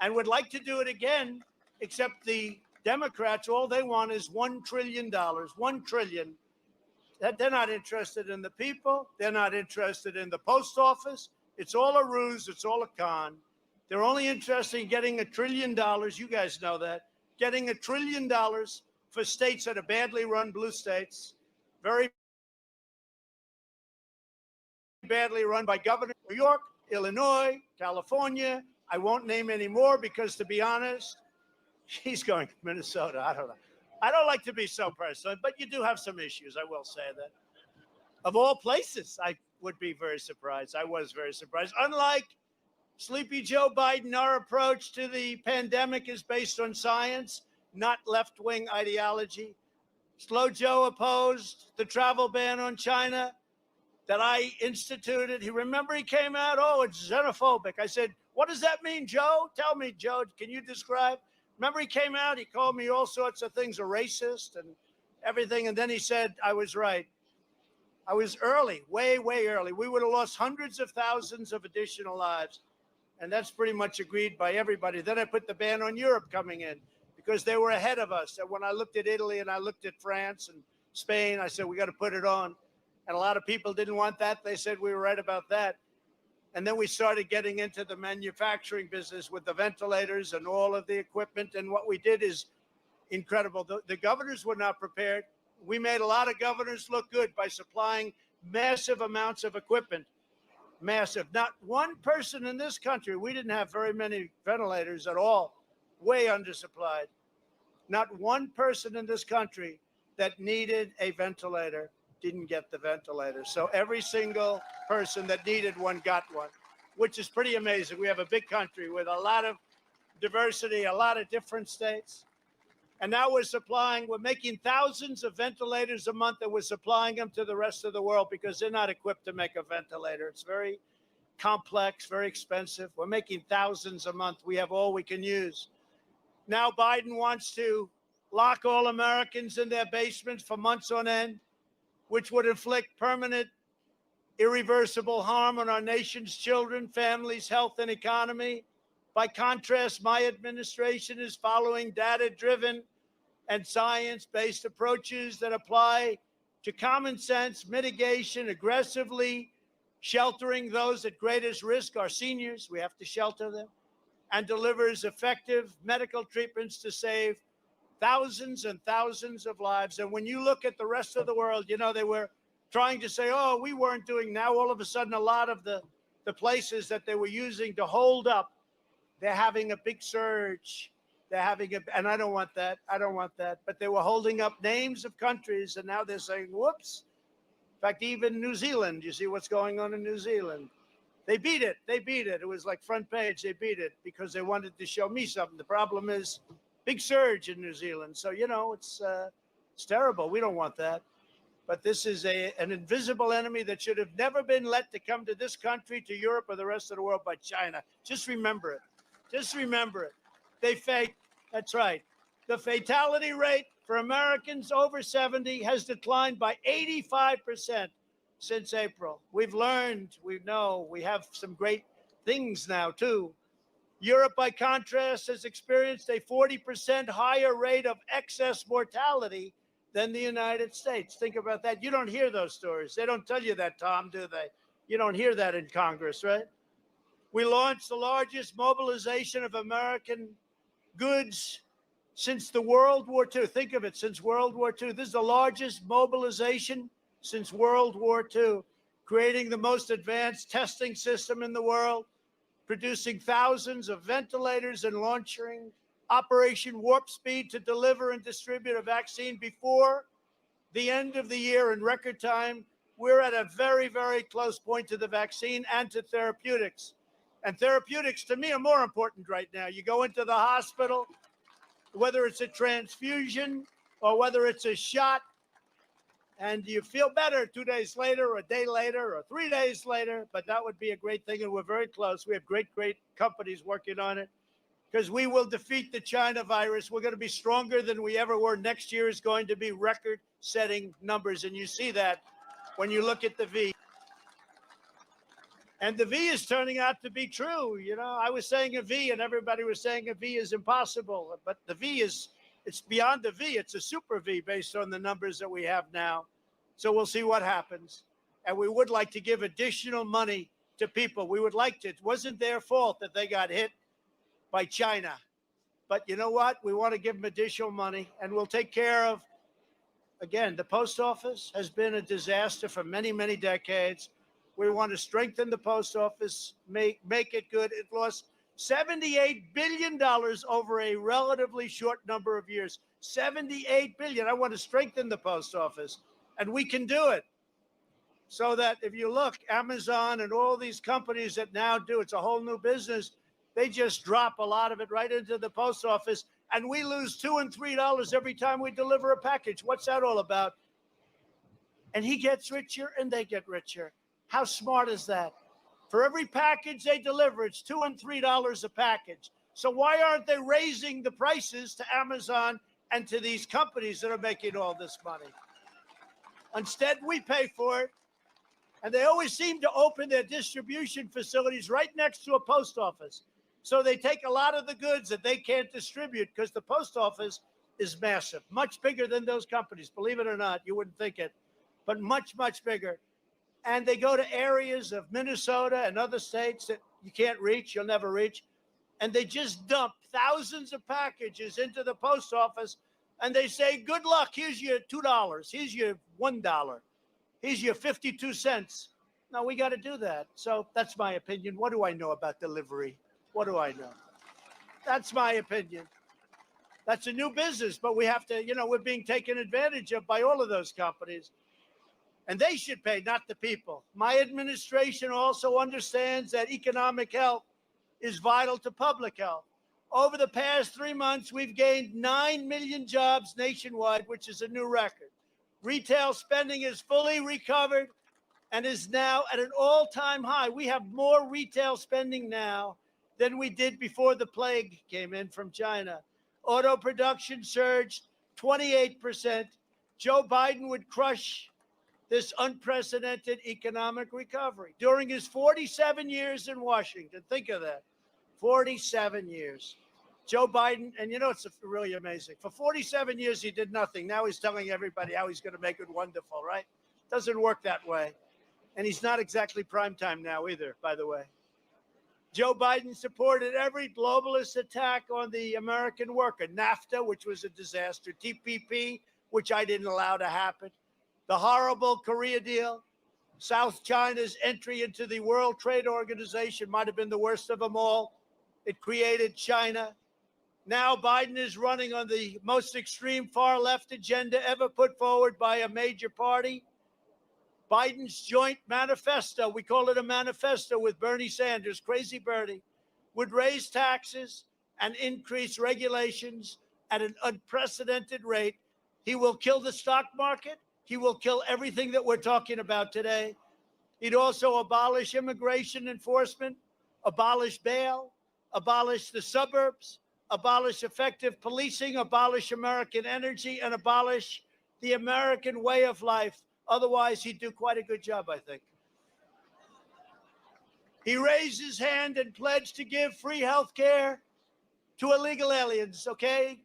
And would like to do it again, except the Democrats, all they want is $1 trillion, $1 trillion. They're not interested in the people. They're not interested in the post office. It's all a ruse. It's all a con. They're only interested in getting $1 trillion. You guys know that. Getting $1 trillion for states that are badly run, blue states, very badly run by Governor New York, Illinois, California. I won't name any more because, to be honest, he's going to Minnesota. I don't know. I don't like to be so personal, but you do have some issues. I will say that. Of all places, I would be very surprised. I was very surprised. Unlike Sleepy Joe Biden, our approach to the pandemic is based on science, not left-wing ideology. Slow Joe opposed the travel ban on China. that I instituted. Remember he came out, oh, it's xenophobic. I said, what does that mean, Joe? Tell me, Joe, can you describe? Remember he came out, he called me all sorts of things, a racist and everything. And then he said, I was right. I was early, way, way early. We would have lost hundreds of thousands of additional lives. And that's pretty much agreed by everybody. Then I put the ban on Europe coming in because they were ahead of us. And when I looked at Italy and I looked at France and Spain, I said, we got to put it on. And a lot of people didn't want that. They said we were right about that. And then we started getting into the manufacturing business with the ventilators and all of the equipment. And what we did is incredible. The governors were not prepared. We made a lot of governors look good by supplying massive amounts of equipment. Massive. Not one person in this country, we didn't have very many ventilators at all, way undersupplied. Not one person in this country that needed a ventilator didn't get the ventilator. So every single person that needed one got one, which is pretty amazing. We have a big country with a lot of diversity, a lot of different states. And now we're making thousands of ventilators a month, and we're supplying them to the rest of the world because they're not equipped to make a ventilator. It's very complex, very expensive. We're making thousands a month. We have all we can use. Now Biden wants to lock all Americans in their basements for months on end, which would inflict permanent, irreversible harm on our nation's children, families, health, and economy. By contrast, my administration is following data-driven and science-based approaches that apply to common sense mitigation, aggressively sheltering those at greatest risk, our seniors, we have to shelter them, and delivers effective medical treatments to save thousands and thousands of lives. And when you look at the rest of the world, you know, they were trying to say, oh, we weren't doing. Now all of a sudden, a lot of the places that they were using to hold up, they're having a big surge. They're having and I don't want that. I don't want that. But they were holding up names of countries, and now they're saying, whoops. In fact, even New Zealand, you see what's going on in New Zealand. They beat it. They beat it. It was like front page. They beat it because they wanted to show me something. The problem is big surge in New Zealand. So, you know, it's terrible. We don't want that. But this is an invisible enemy that should have never been let to come to this country, to Europe, or the rest of the world by China. Just remember it. Just remember it. They fake. That's right. The fatality rate for Americans over 70 has declined by 85% since April. We've learned, we know, we have some great things now, too. Europe, by contrast, has experienced a 40% higher rate of excess mortality than the United States. Think about that. You don't hear those stories. They don't tell you that, Tom, do they? You don't hear that in Congress, right? We launched the largest mobilization of American goods since the World War II. Think of it, since World War II. This is the largest mobilization since World War II, creating the most advanced testing system in the world, producing thousands of ventilators and launching Operation Warp Speed to deliver and distribute a vaccine before the end of the year in record time. We're at a very, very close point to the vaccine and to therapeutics. And therapeutics, to me, are more important right now. You go into the hospital, whether it's a transfusion or whether it's a shot, and you feel better 2 days later or a day later or 3 days later. But that would be a great thing, and we're very close. We have great companies working on it because we will defeat the China virus. We're going to be stronger than we ever were. Next year is going to be record-setting numbers, and you see that when you look at the V. And the V is turning out to be true. You know, I was saying a V and everybody was saying a V is impossible. But the V it's beyond the V. It's a super V based on the numbers that we have now. So we'll see what happens. And we would like to give additional money to people. We would like to. It wasn't their fault that they got hit by China. But you know what? We want to give them additional money, and we'll take care of, again, the post office has been a disaster for many, many decades. We want to strengthen the post office, make it good. It lost $78 billion over a relatively short number of years. $78 billion. I want to strengthen the post office, and we can do it. So that if you look, Amazon and all these companies that now do, it's a whole new business. They just drop a lot of it right into the post office, and we lose $2 and $3 every time we deliver a package. What's that all about? And he gets richer and they get richer. How smart is that? For every package they deliver, it's $2 and $3 a package. So why aren't they raising the prices to Amazon and to these companies that are making all this money? Instead, we pay for it. And they always seem to open their distribution facilities right next to a post office. So they take a lot of the goods that they can't distribute because the post office is massive, much bigger than those companies. Believe it or not, you wouldn't think it, but much, much bigger. And they go to areas of Minnesota and other states that you can't reach, you'll never reach. And they just dump thousands of packages into the post office. And they say, good luck, here's your $2, here's your $1. Here's your 52 cents. No, we got to do that. So that's my opinion. What do I know about delivery? What do I know? That's my opinion. That's a new business, but we have to, we're being taken advantage of by all of those companies. And they should pay, not the people. My administration also understands that economic health is vital to public health. Over the past 3 months, we've gained 9 million jobs nationwide, which is a new record. Retail spending is fully recovered and is now at an all-time high. We have more retail spending now than we did before the plague came in from China. Auto production surged 28%. Joe Biden would crush this unprecedented economic recovery. During his 47 years in Washington, think of that, 47 years. Joe Biden, and it's really amazing. For 47 years, he did nothing. Now he's telling everybody how he's going to make it wonderful, right? Doesn't work that way. And he's not exactly prime time now either, by the way. Joe Biden supported every globalist attack on the American worker. NAFTA, which was a disaster. TPP, which I didn't allow to happen. The horrible Korea deal. South China's entry into the World Trade Organization might have been the worst of them all. It created China. Now Biden is running on the most extreme far left agenda ever put forward by a major party. Biden's joint manifesto, we call it a manifesto with Bernie Sanders, crazy Bernie, would raise taxes and increase regulations at an unprecedented rate. He will kill the stock market. He will kill everything that we're talking about today. He'd also abolish immigration enforcement, abolish bail, abolish the suburbs, abolish effective policing, abolish American energy, and abolish the American way of life. Otherwise, he'd do quite a good job, I think. He raised his hand and pledged to give free health care to illegal aliens, okay?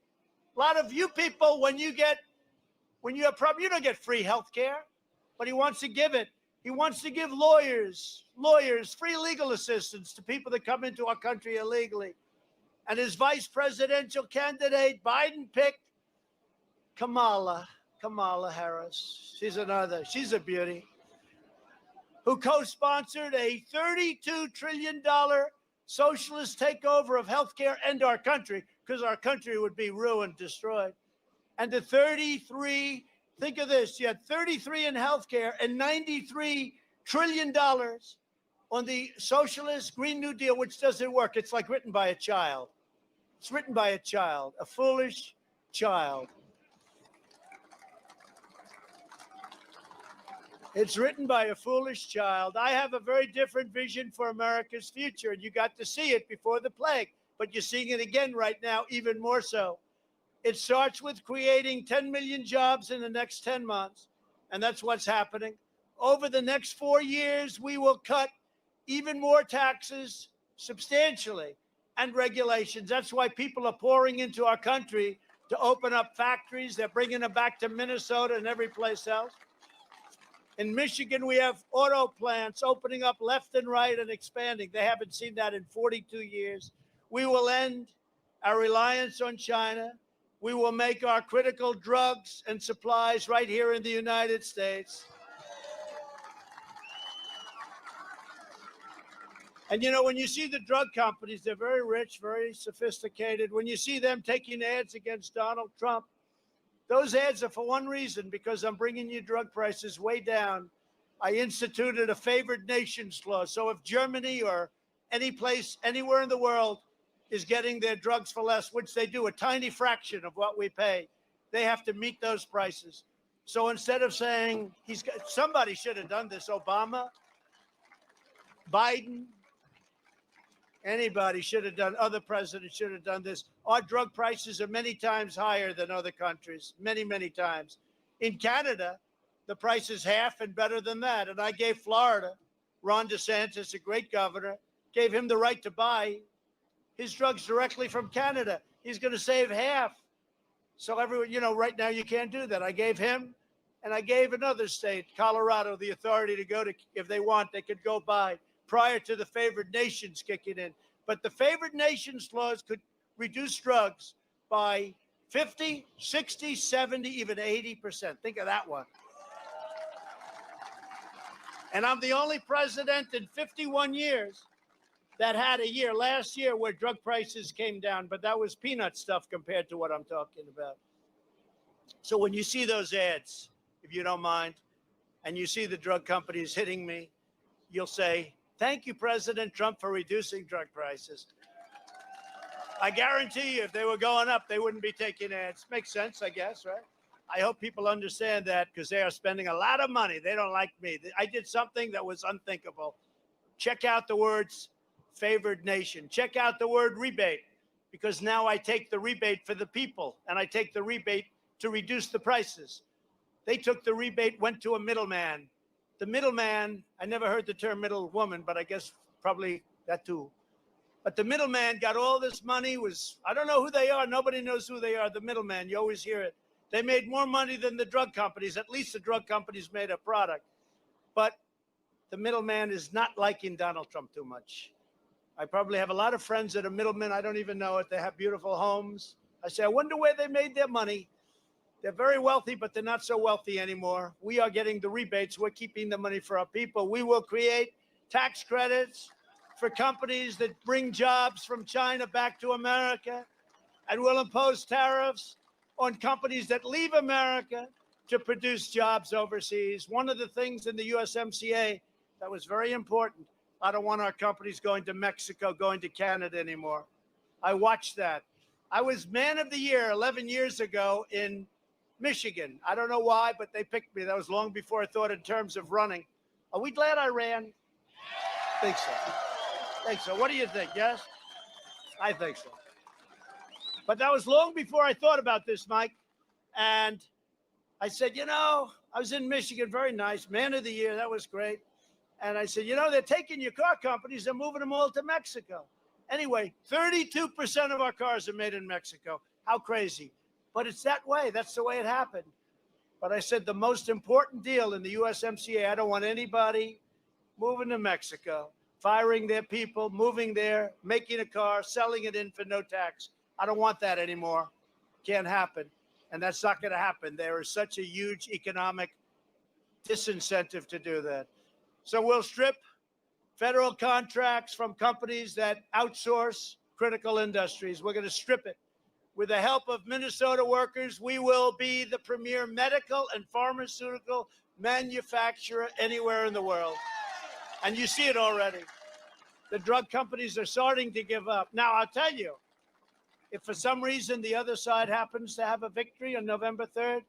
A lot of you people, when you have problems, you don't get free health care, but he wants to give it. He wants to give lawyers, free legal assistance to people that come into our country illegally. And his vice presidential candidate, Biden, picked Kamala Harris. She's a beauty, who co-sponsored a $32 trillion socialist takeover of healthcare and our country, because our country would be ruined, destroyed. And the 33, think of this, you had 33 in healthcare and $93 trillion on the socialist Green New Deal, which doesn't work. It's like written by a child. It's written by a child, a foolish child. It's written by a foolish child. I have a very different vision for America's future, and you got to see it before the plague, but you're seeing it again right now, even more so. It starts with creating 10 million jobs in the next 10 months, and that's what's happening. Over the next 4 years, we will cut even more taxes substantially and regulations. That's why people are pouring into our country to open up factories. They're bringing them back to Minnesota and every place else. In Michigan, we have auto plants opening up left and right and expanding. They haven't seen that in 42 years. We will end our reliance on China. We will make our critical drugs and supplies right here in the United States. And, when you see the drug companies, they're very rich, very sophisticated. When you see them taking ads against Donald Trump, those ads are for one reason, because I'm bringing you drug prices way down. I instituted a favored nations clause. So if Germany or any place, anywhere in the world is getting their drugs for less, which they do, a tiny fraction of what we pay, they have to meet those prices. So instead of saying somebody should have done this, Obama, Biden, anybody should have done, other presidents should have done this. Our drug prices are many times higher than other countries, many, many times. In Canada, the price is half and better than that. And I gave Florida, Ron DeSantis, a great governor, gave him the right to buy his drugs directly from Canada. He's going to save half. So everyone, right now you can't do that. I gave him, and I gave another state, Colorado, the authority to go to, if they want, they could go buy prior to the favored nations kicking in. But the favored nations laws could reduce drugs by 50, 60, 70, even 80%. Think of that one. And I'm the only president in 51 years that had a year last year where drug prices came down, but that was peanut stuff compared to what I'm talking about. So when you see those ads, if you don't mind, and you see the drug companies hitting me, you'll say, thank you, President Trump, for reducing drug prices. I guarantee you, if they were going up, they wouldn't be taking ads. Makes sense, I guess, right? I hope people understand that because they are spending a lot of money. They don't like me. I did something that was unthinkable. Check out the words favored nation. Check out the word rebate, because now I take the rebate for the people and I take the rebate to reduce the prices. They took the rebate, went to a middleman. The middleman, I never heard the term middle woman, but I guess probably that too. But the middleman got all this money, I don't know who they are. Nobody knows who they are. The middleman, you always hear it. They made more money than the drug companies. At least the drug companies made a product. But the middleman is not liking Donald Trump too much. I probably have a lot of friends that are middlemen. I don't even know it. They have beautiful homes. I say, I wonder where they made their money. They're very wealthy, but they're not so wealthy anymore. We are getting the rebates. We're keeping the money for our people. We will create tax credits for companies that bring jobs from China back to America, and we'll impose tariffs on companies that leave America to produce jobs overseas. One of the things in the USMCA that was very important, I don't want our companies going to Mexico, going to Canada anymore. I watched that. I was man of the year 11 years ago in Michigan. I don't know why, but they picked me. That was long before I thought in terms of running. Are we glad I ran? Think so. Think so. What do you think? Yes? I think so. But that was long before I thought about this, Mike. And I said, I was in Michigan, very nice, man of the year. That was great. And I said, they're taking your car companies, they're moving them all to Mexico. Anyway, 32% of our cars are made in Mexico. How crazy. But it's that way. That's the way it happened. But I said the most important deal in the USMCA, I don't want anybody moving to Mexico, firing their people, moving there, making a car, selling it in for no tax. I don't want that anymore. Can't happen. And that's not going to happen. There is such a huge economic disincentive to do that. So we'll strip federal contracts from companies that outsource critical industries. We're going to strip it. With the help of Minnesota workers, we will be the premier medical and pharmaceutical manufacturer anywhere in the world. And you see it already. The drug companies are starting to give up. Now, I'll tell you, if for some reason the other side happens to have a victory on November 3rd,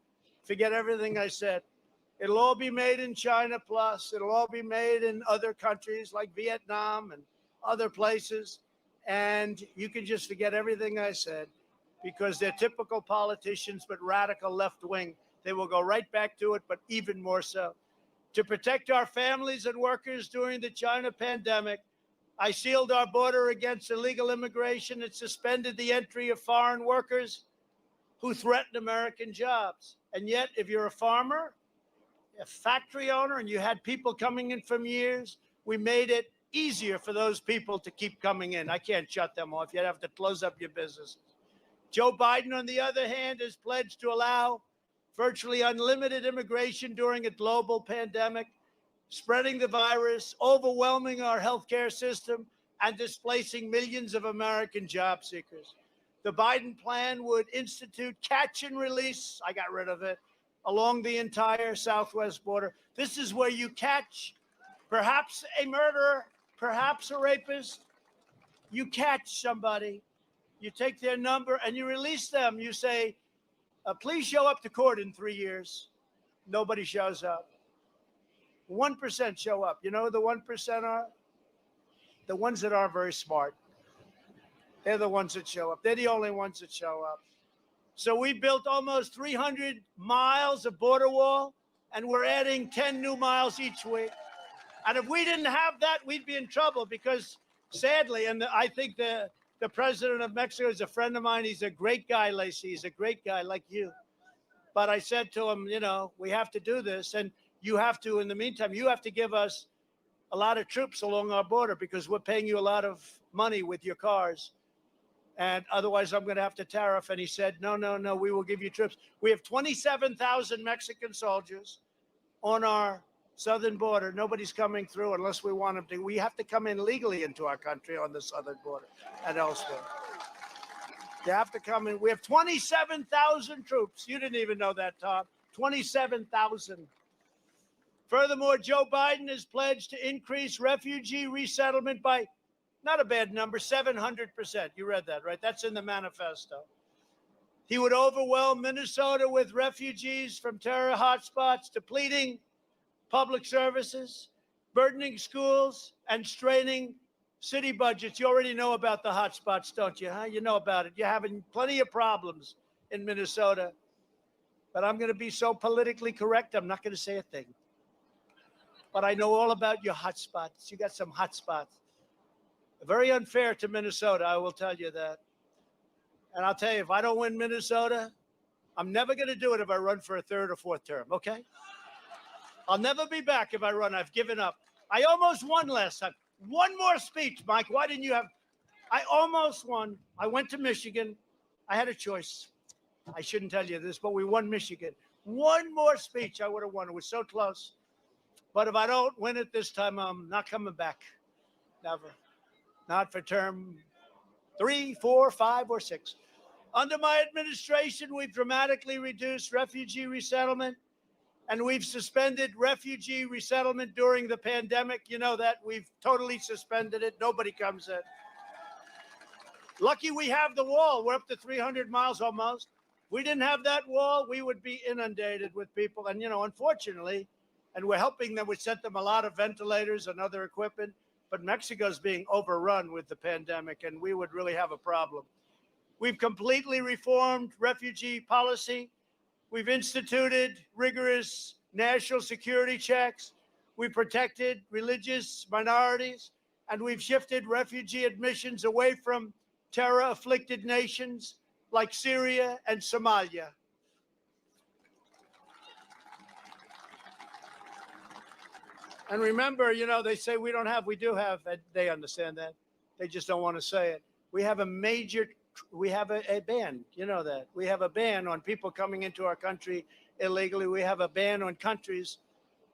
forget everything I said. It'll all be made in China plus. It'll all be made in other countries like Vietnam and other places. And you can just forget everything I said because they're typical politicians, but radical left wing. They will go right back to it, but even more so. To protect our families and workers during the China pandemic, I sealed our border against illegal immigration and suspended the entry of foreign workers who threaten American jobs. And yet, if you're a farmer, a factory owner, and you had people coming in from years, we made it easier for those people to keep coming in. I can't shut them off. You'd have to close up your business. Joe Biden, on the other hand, has pledged to allow virtually unlimited immigration during a global pandemic, spreading the virus, overwhelming our healthcare system, and displacing millions of American job seekers. The Biden plan would institute catch and release, I got rid of it, along the entire southwest border. This is where you catch perhaps a murderer, perhaps a rapist. You catch somebody, you take their number, and you release them. You say, please show up to court in 3 years. Nobody shows up. 1% show up. You know who the 1% are? the ones that are very smart, they're the ones that show up. They're the only ones that show up. So we built almost 300 miles of border wall, and we're adding 10 new miles each week. And if we didn't have that, we'd be in trouble because sadly, and I think the president of Mexico is a friend of mine. He's a great guy, Lacey. He's a great guy like you. But I said to him, you know, we have to do this. And you have to, in the meantime, you have to give us a lot of troops along our border because we're paying you a lot of money with your cars. And otherwise, I'm going to have to tariff. And he said, no, we will give you troops. We have 27,000 Mexican soldiers on our southern border. Nobody's coming through unless we want them to. We have to come in legally into our country on the southern border and elsewhere. You have to come in. We have 27,000 troops. You didn't even know that, Tom. 27,000. Furthermore, Joe Biden has pledged to increase refugee resettlement by, not a bad number, 700%. You read that, right? That's in the manifesto. He would overwhelm Minnesota with refugees from terror hotspots, depleting public services, burdening schools, and straining city budgets. You already know about the hotspots, don't you? Huh? You know about it. You're having plenty of problems in Minnesota. But I'm going to be so politically correct, I'm not going to say a thing. But I know all about your hotspots. You got some hotspots. Very unfair to Minnesota, I will tell you that. And I'll tell you, if I don't win Minnesota, I'm never going to do it if I run for a third or fourth term, okay? I'll never be back if I run. I've given up. I almost won last time. One more speech, Mike. Why didn't you have? I almost won. I went to Michigan. I had a choice. I shouldn't tell you this, but we won Michigan. One more speech, I would have won. It was so close. But if I don't win it this time, I'm not coming back. Never. Not for term 3, 4, 5, or 6. Under my administration, we've dramatically reduced refugee resettlement. And we've suspended refugee resettlement during the pandemic. You know that. We've totally suspended it. Nobody comes in. Lucky we have the wall. We're up to 300 miles almost. If we didn't have that wall, we would be inundated with people. And, you know, unfortunately, and we're helping them. We sent them a lot of ventilators and other equipment. But Mexico's being overrun with the pandemic, and we would really have a problem. We've completely reformed refugee policy. We've instituted rigorous national security checks. We've protected religious minorities, and we've shifted refugee admissions away from terror-afflicted nations like Syria and Somalia. And remember, you know, they say we don't have, we do have, they understand that. They just don't want to say it. We have a ban, you know that. We have a ban on people coming into our country illegally. We have a ban on countries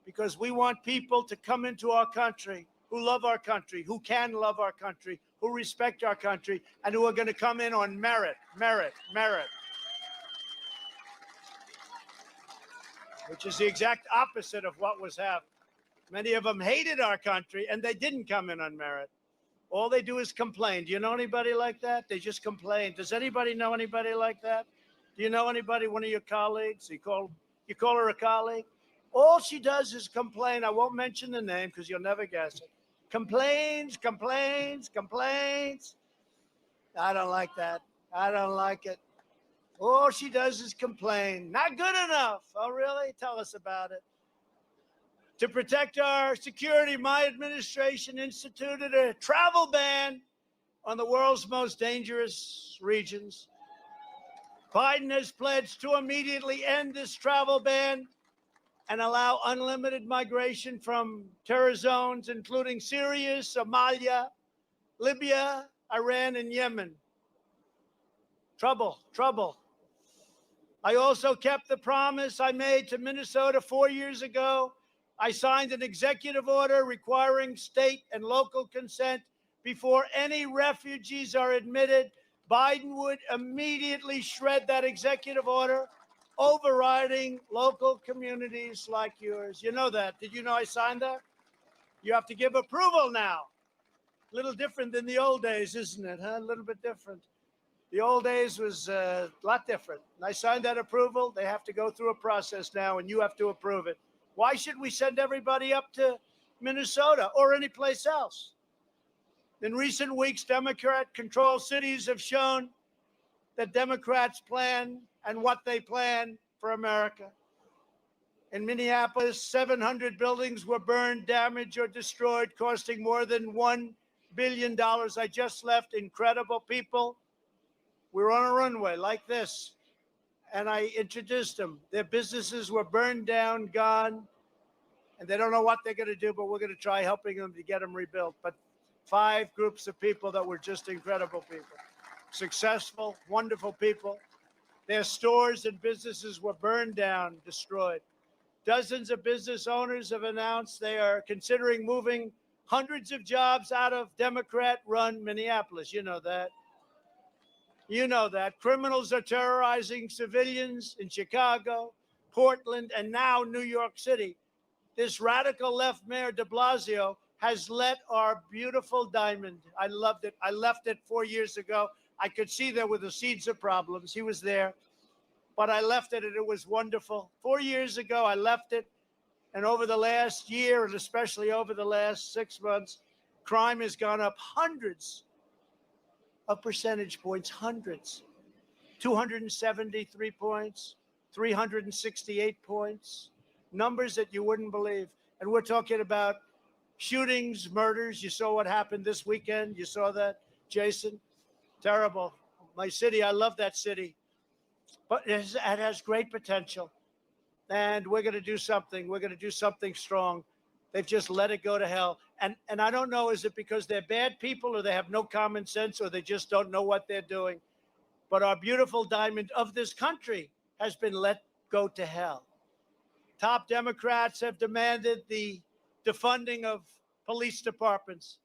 because we want people to come into our country who love our country, who can love our country, who respect our country, and who are going to come in on merit, which is the exact opposite of what was happening. Many of them hated our country, and they didn't come in on merit. All they do is complain. Do you know anybody like that? They just complain. Does anybody know anybody like that? Do you know anybody, one of your colleagues? You call her a colleague? All she does is complain. I won't mention the name because you'll never guess it. Complains. I don't like that. I don't like it. All she does is complain. Not good enough. Oh, really? Tell us about it. To protect our security, my administration instituted a travel ban on the world's most dangerous regions. Biden has pledged to immediately end this travel ban and allow unlimited migration from terror zones, including Syria, Somalia, Libya, Iran, and Yemen. Trouble. I also kept the promise I made to Minnesota 4 years ago. I signed an executive order requiring state and local consent before any refugees are admitted. Biden would immediately shred that executive order, overriding local communities like yours. You know that. Did you know I signed that? You have to give approval now. A little different than the old days, isn't it? Huh? A little bit different. The old days was a lot different. And I signed that approval. They have to go through a process now, and you have to approve it. Why should we send everybody up to Minnesota or any place else? In recent weeks, Democrat-controlled cities have shown that Democrats plan and what they plan for America. In Minneapolis, 700 buildings were burned, damaged, or destroyed, costing more than $1 billion. I just left. Incredible people. We were on a runway like this, and I introduced them. Their businesses were burned down, gone, and they don't know what they're going to do, but we're going to try helping them to get them rebuilt. But 5 groups of people that were just incredible people, successful, wonderful people. Their stores and businesses were burned down, destroyed. Dozens of business owners have announced they are considering moving hundreds of jobs out of Democrat-run Minneapolis. You know that. You know that. Criminals are terrorizing civilians in Chicago, Portland, and now New York City. This radical left Mayor de Blasio has let our beautiful diamond. I loved it. I left it 4 years ago. I could see there were the seeds of problems. He was there. But I left it, and it was wonderful. 4 years ago, I left it. And over the last year, and especially over the last 6 months, crime has gone up hundreds of percentage points, hundreds. 273 points, 368 points, numbers that you wouldn't believe. And we're talking about shootings, murders. You saw what happened this weekend. You saw that, Jason? Terrible. My city, I love that city. But it has great potential. And we're going to do something. We're going to do something strong. They've just let it go to hell. And I don't know, is it because they're bad people or they have no common sense or they just don't know what they're doing? But our beautiful diamond of this country has been let go to hell. Top Democrats have demanded the defunding of police departments.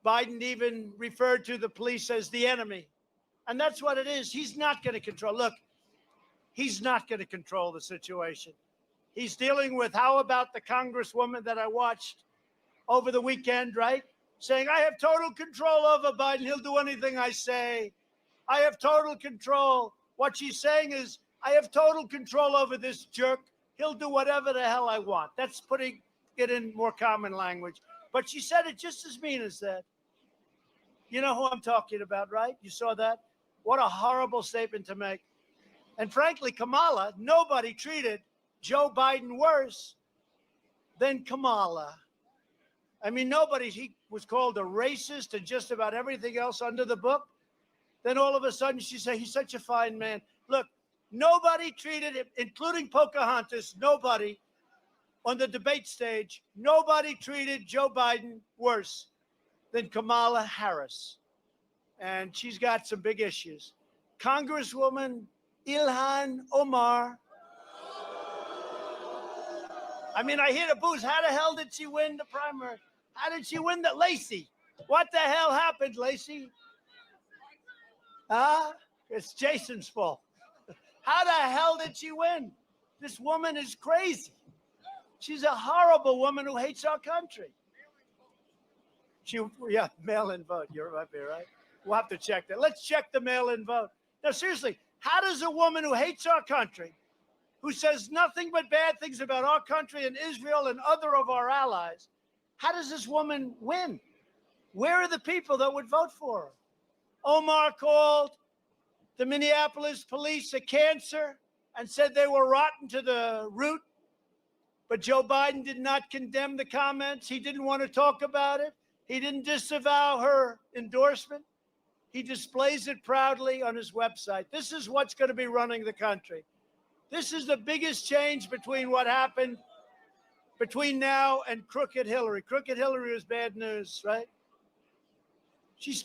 Biden even referred to the police as the enemy. And that's what it is. He's not going to control. Look, he's not going to control the situation. He's dealing with, how about the congresswoman that I watched over the weekend, right? Saying, I have total control over Biden. He'll do anything I say. I have total control. What she's saying is, I have total control over this jerk. He'll do whatever the hell I want. That's putting it in more common language. But she said it just as mean as that. You know who I'm talking about, right? You saw that? What a horrible statement to make. And frankly, Kamala, nobody treated Joe Biden worse than Kamala. I mean, nobody, he was called a racist and just about everything else under the book. Then all of a sudden she said, he's such a fine man. Look, nobody treated him, including Pocahontas, nobody on the debate stage, nobody treated Joe Biden worse than Kamala Harris. And she's got some big issues. Congresswoman Ilhan Omar. I mean, I hear the boos. How the hell did she win the primary? How did she win the Lacey? What the hell happened, Lacey? It's Jason's fault. How the hell did she win? This woman is crazy. She's a horrible woman who hates our country. Mail-in vote. You're up here, right? We'll have to check that. Let's check the mail-in vote. Now, seriously, how does a woman who hates our country, who says nothing but bad things about our country and Israel and other of our allies, how does this woman win? Where are the people that would vote for her? Omar called the Minneapolis police a cancer and said they were rotten to the root. But Joe Biden did not condemn the comments. He didn't want to talk about it. He didn't disavow her endorsement. He displays it proudly on his website. This is what's going to be running the country. This is the biggest change between what happened between now and Crooked Hillary. Crooked Hillary was bad news, right?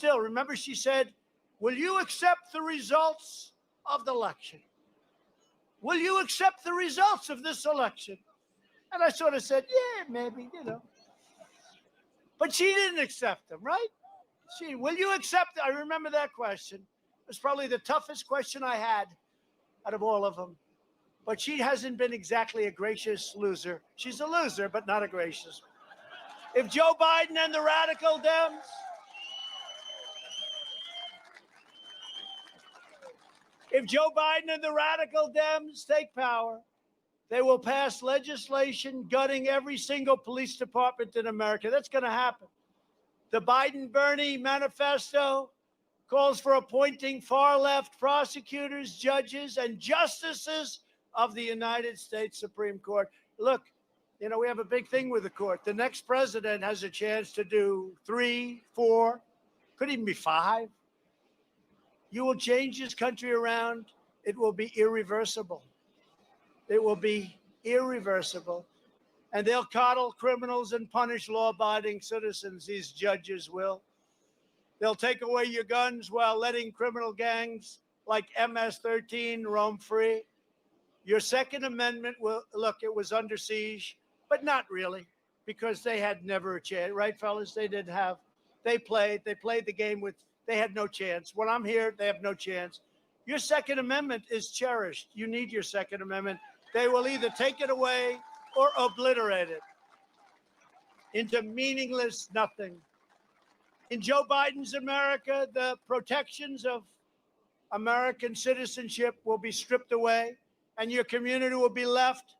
Remember she said, will you accept the results of the election? Will you accept the results of this election? And I sort of said, yeah, maybe, But she didn't accept them, right? Will you accept it? I remember that question. It was probably the toughest question I had out of all of them. But she hasn't been exactly a gracious loser. She's a loser, but not a gracious one. If Joe Biden and the radical Dems, take power, they will pass legislation gutting every single police department in America. That's going to happen. The Biden-Bernie manifesto calls for appointing far-left prosecutors, judges, and justices of the United States Supreme Court. Look, you know, we have a big thing with the court. The next president has a chance to do 3, 4, could even be 5. You will change this country around. It will be irreversible. It will be irreversible. And they'll coddle criminals and punish law-abiding citizens. These judges will. They'll take away your guns while letting criminal gangs like MS-13 roam free. Your Second Amendment will, look, it was under siege, but not really, because they had never a chance, right, fellas? They didn't have, they played the game with, they had no chance. When I'm here, they have no chance. Your Second Amendment is cherished. You need your Second Amendment. They will either take it away or obliterate it into meaningless nothing. In Joe Biden's America, the protections of American citizenship will be stripped away, and your community will be left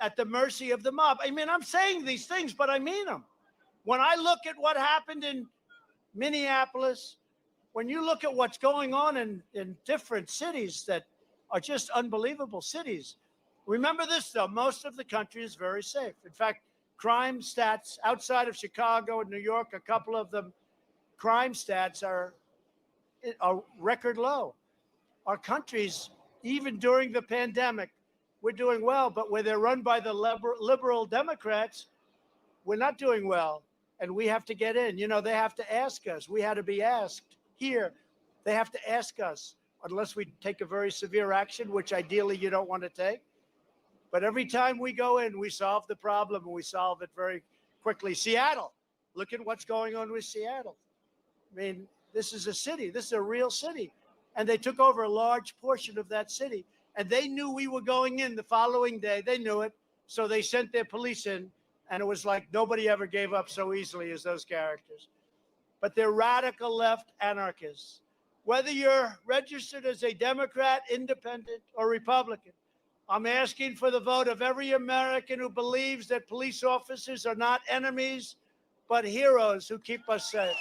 at the mercy of the mob. I mean, I'm saying these things, but I mean them. When I look at what happened in Minneapolis, when you look at what's going on in different cities that are just unbelievable cities, remember this, though, most of the country is very safe. In fact, crime stats outside of Chicago and New York, a couple of them, crime stats are record low. Our countries, even during the pandemic, we're doing well, but where they're run by the liberal Democrats, we're not doing well, and we have to get in. You know, they have to ask us. We had to be asked here. They have to ask us, unless we take a very severe action, which ideally you don't want to take. But every time we go in, we solve the problem, and we solve it very quickly. Seattle, look at what's going on with Seattle. I mean, this is a city. This is a real city. And they took over a large portion of that city. And they knew we were going in the following day. They knew it. So they sent their police in. And it was like nobody ever gave up so easily as those characters. But they're radical left anarchists. Whether you're registered as a Democrat, Independent, or Republican, I'm asking for the vote of every American who believes that police officers are not enemies, but heroes who keep us safe.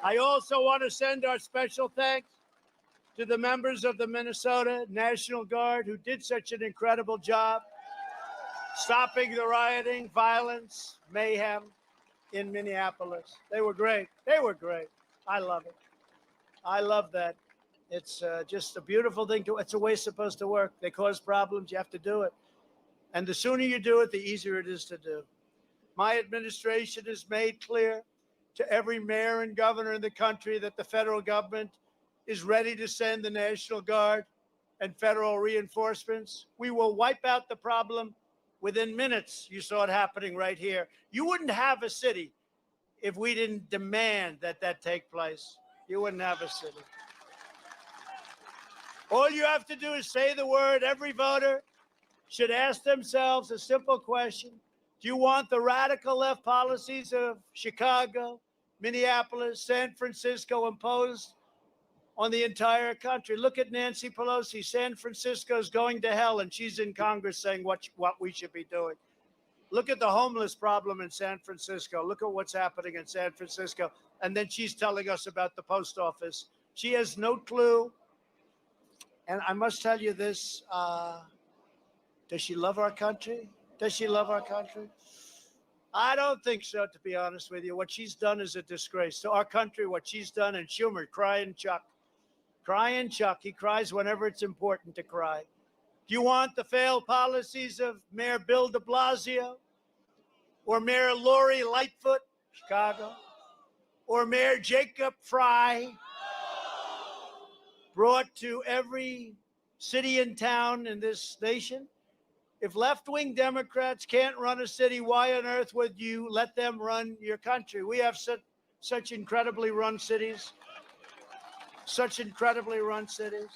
I also want to send our special thanks to the members of the Minnesota National Guard who did such an incredible job stopping the rioting, violence, mayhem in Minneapolis. They were great. They were great. I love it. I love that. It's just a beautiful thing. It's the way it's supposed to work. They cause problems. You have to do it. And the sooner you do it, the easier it is to do. My administration has made clear to every mayor and governor in the country that the federal government is ready to send the National Guard and federal reinforcements. We will wipe out the problem within minutes. You saw it happening right here. You wouldn't have a city if we didn't demand that that take place. You wouldn't have a city. All you have to do is say the word. Every voter should ask themselves a simple question. Do you want the radical left policies of Chicago, Minneapolis, San Francisco imposed on the entire country? Look at Nancy Pelosi. San Francisco's going to hell, and she's in Congress saying what we should be doing. Look at the homeless problem in San Francisco. Look at what's happening in San Francisco. And then she's telling us about the post office. She has no clue. And I must tell you this, does she love our country? Does she love our country? I don't think so, to be honest with you. What she's done is a disgrace to our country, what she's done. And Schumer, crying Chuck. Crying Chuck. He cries whenever it's important to cry. Do you want the failed policies of Mayor Bill de Blasio? Or Mayor Lori Lightfoot, Chicago? Or Mayor Jacob Fry, brought to every city and town in this nation? If left-wing Democrats can't run a city, why on earth would you let them run your country? We have such incredibly run cities, such incredibly run cities.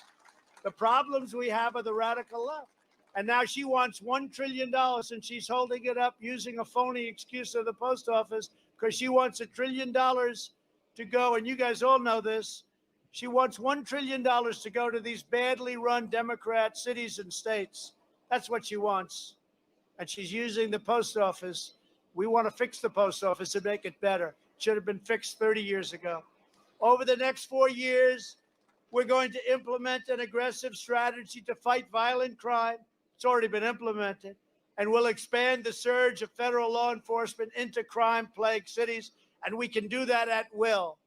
The problems we have are the radical left. And now she wants $1 trillion, and she's holding it up using a phony excuse of the post office because she wants $1 trillion to go. And you guys all know this. She wants $1 trillion to go to these badly run Democrat cities and states. That's what she wants. And she's using the post office. We want to fix the post office and make it better. It should have been fixed 30 years ago. Over the next 4 years, we're going to implement an aggressive strategy to fight violent crime. It's already been implemented. And we'll expand the surge of federal law enforcement into crime-plagued cities. And we can do that at will.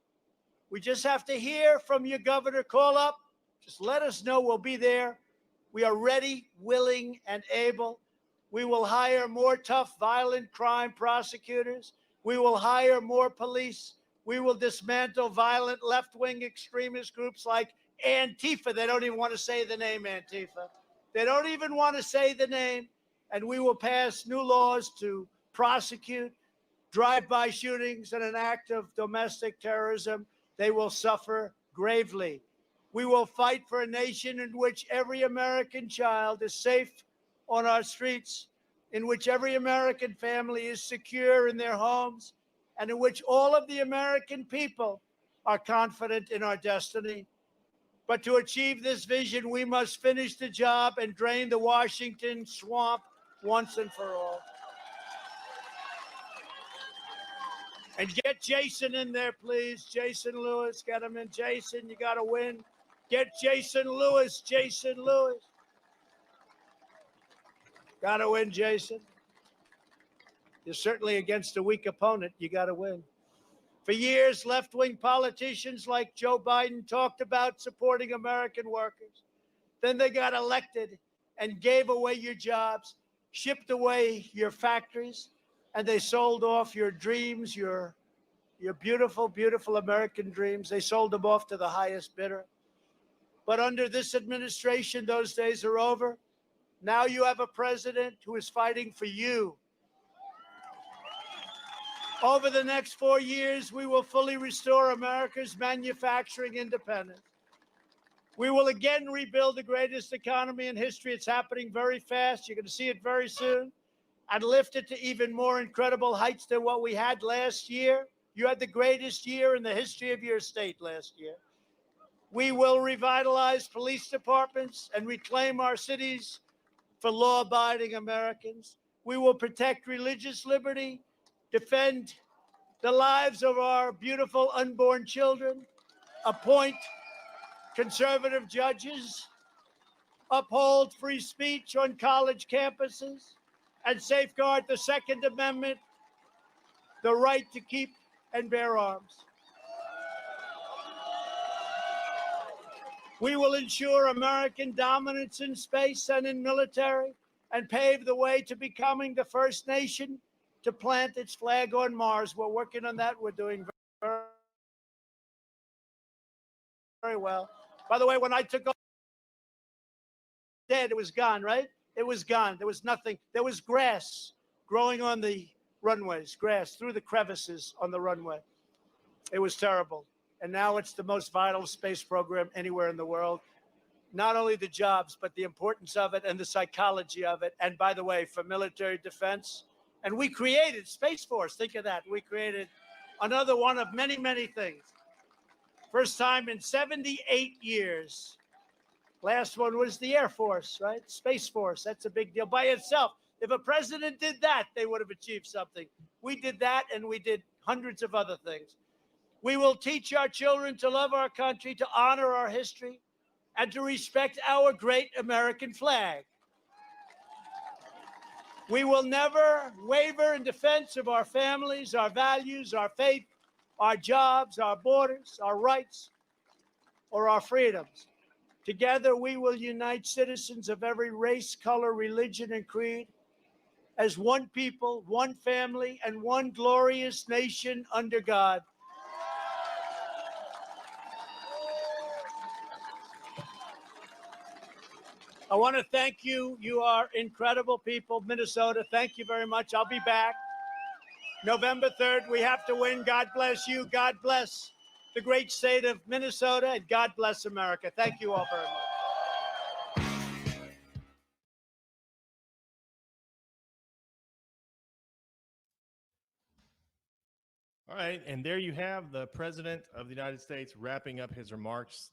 We just have to hear from your governor. Call up. Just let us know. We'll be there. We are ready, willing, and able. We will hire more tough, violent crime prosecutors. We will hire more police. We will dismantle violent left-wing extremist groups like Antifa. They don't even want to say the name Antifa. They don't even want to say the name. And we will pass new laws to prosecute drive-by shootings and an act of domestic terrorism. They will suffer gravely. We will fight for a nation in which every American child is safe on our streets, in which every American family is secure in their homes, and in which all of the American people are confident in our destiny. But to achieve this vision, we must finish the job and drain the Washington swamp once and for all. And get Jason in there, please. Jason Lewis, get him in. Jason, you got to win. Get Jason Lewis, Jason Lewis. Got to win, Jason. You're certainly against a weak opponent. You got to win. For years, left-wing politicians like Joe Biden talked about supporting American workers. Then they got elected and gave away your jobs, shipped away your factories, and they sold off your dreams, your beautiful, beautiful American dreams. They sold them off to the highest bidder. But under this administration, those days are over. Now you have a president who is fighting for you. Over the next 4 years, we will fully restore America's manufacturing independence. We will again rebuild the greatest economy in history. It's happening very fast. You're going to see it very soon. And lift it to even more incredible heights than what we had last year. You had the greatest year in the history of your state last year. We will revitalize police departments and reclaim our cities for law-abiding Americans. We will protect religious liberty, defend the lives of our beautiful unborn children, appoint conservative judges, uphold free speech on college campuses, and safeguard the Second Amendment, the right to keep and bear arms. We will ensure American dominance in space and in military and pave the way to becoming the first nation to plant its flag on Mars. We're working on that. We're doing very, very well. By the way, when I took off, dead, it was gone, right? It was gone. There was nothing. There was grass growing on the runways, grass through the crevices on the runway. It was terrible. And now it's the most vital space program anywhere in the world. Not only the jobs, but the importance of it and the psychology of it. And by the way, for military defense. And we created Space Force. Think of that. We created another one of many, many things. First time in 78 years. Last one was the Air Force, right? Space Force. That's a big deal by itself. If a president did that, they would have achieved something. We did that, and we did hundreds of other things. We will teach our children to love our country, to honor our history, and to respect our great American flag. We will never waver in defense of our families, our values, our faith, our jobs, our borders, our rights, or our freedoms. Together, we will unite citizens of every race, color, religion, and creed as one people, one family, and one glorious nation under God. I want to thank you. You are incredible people. Minnesota, thank you very much. I'll be back. November 3rd, we have to win. God bless you. God bless the great state of Minnesota, and God bless America. Thank you all very much. All right, and there you have the President of the United States wrapping up his remarks.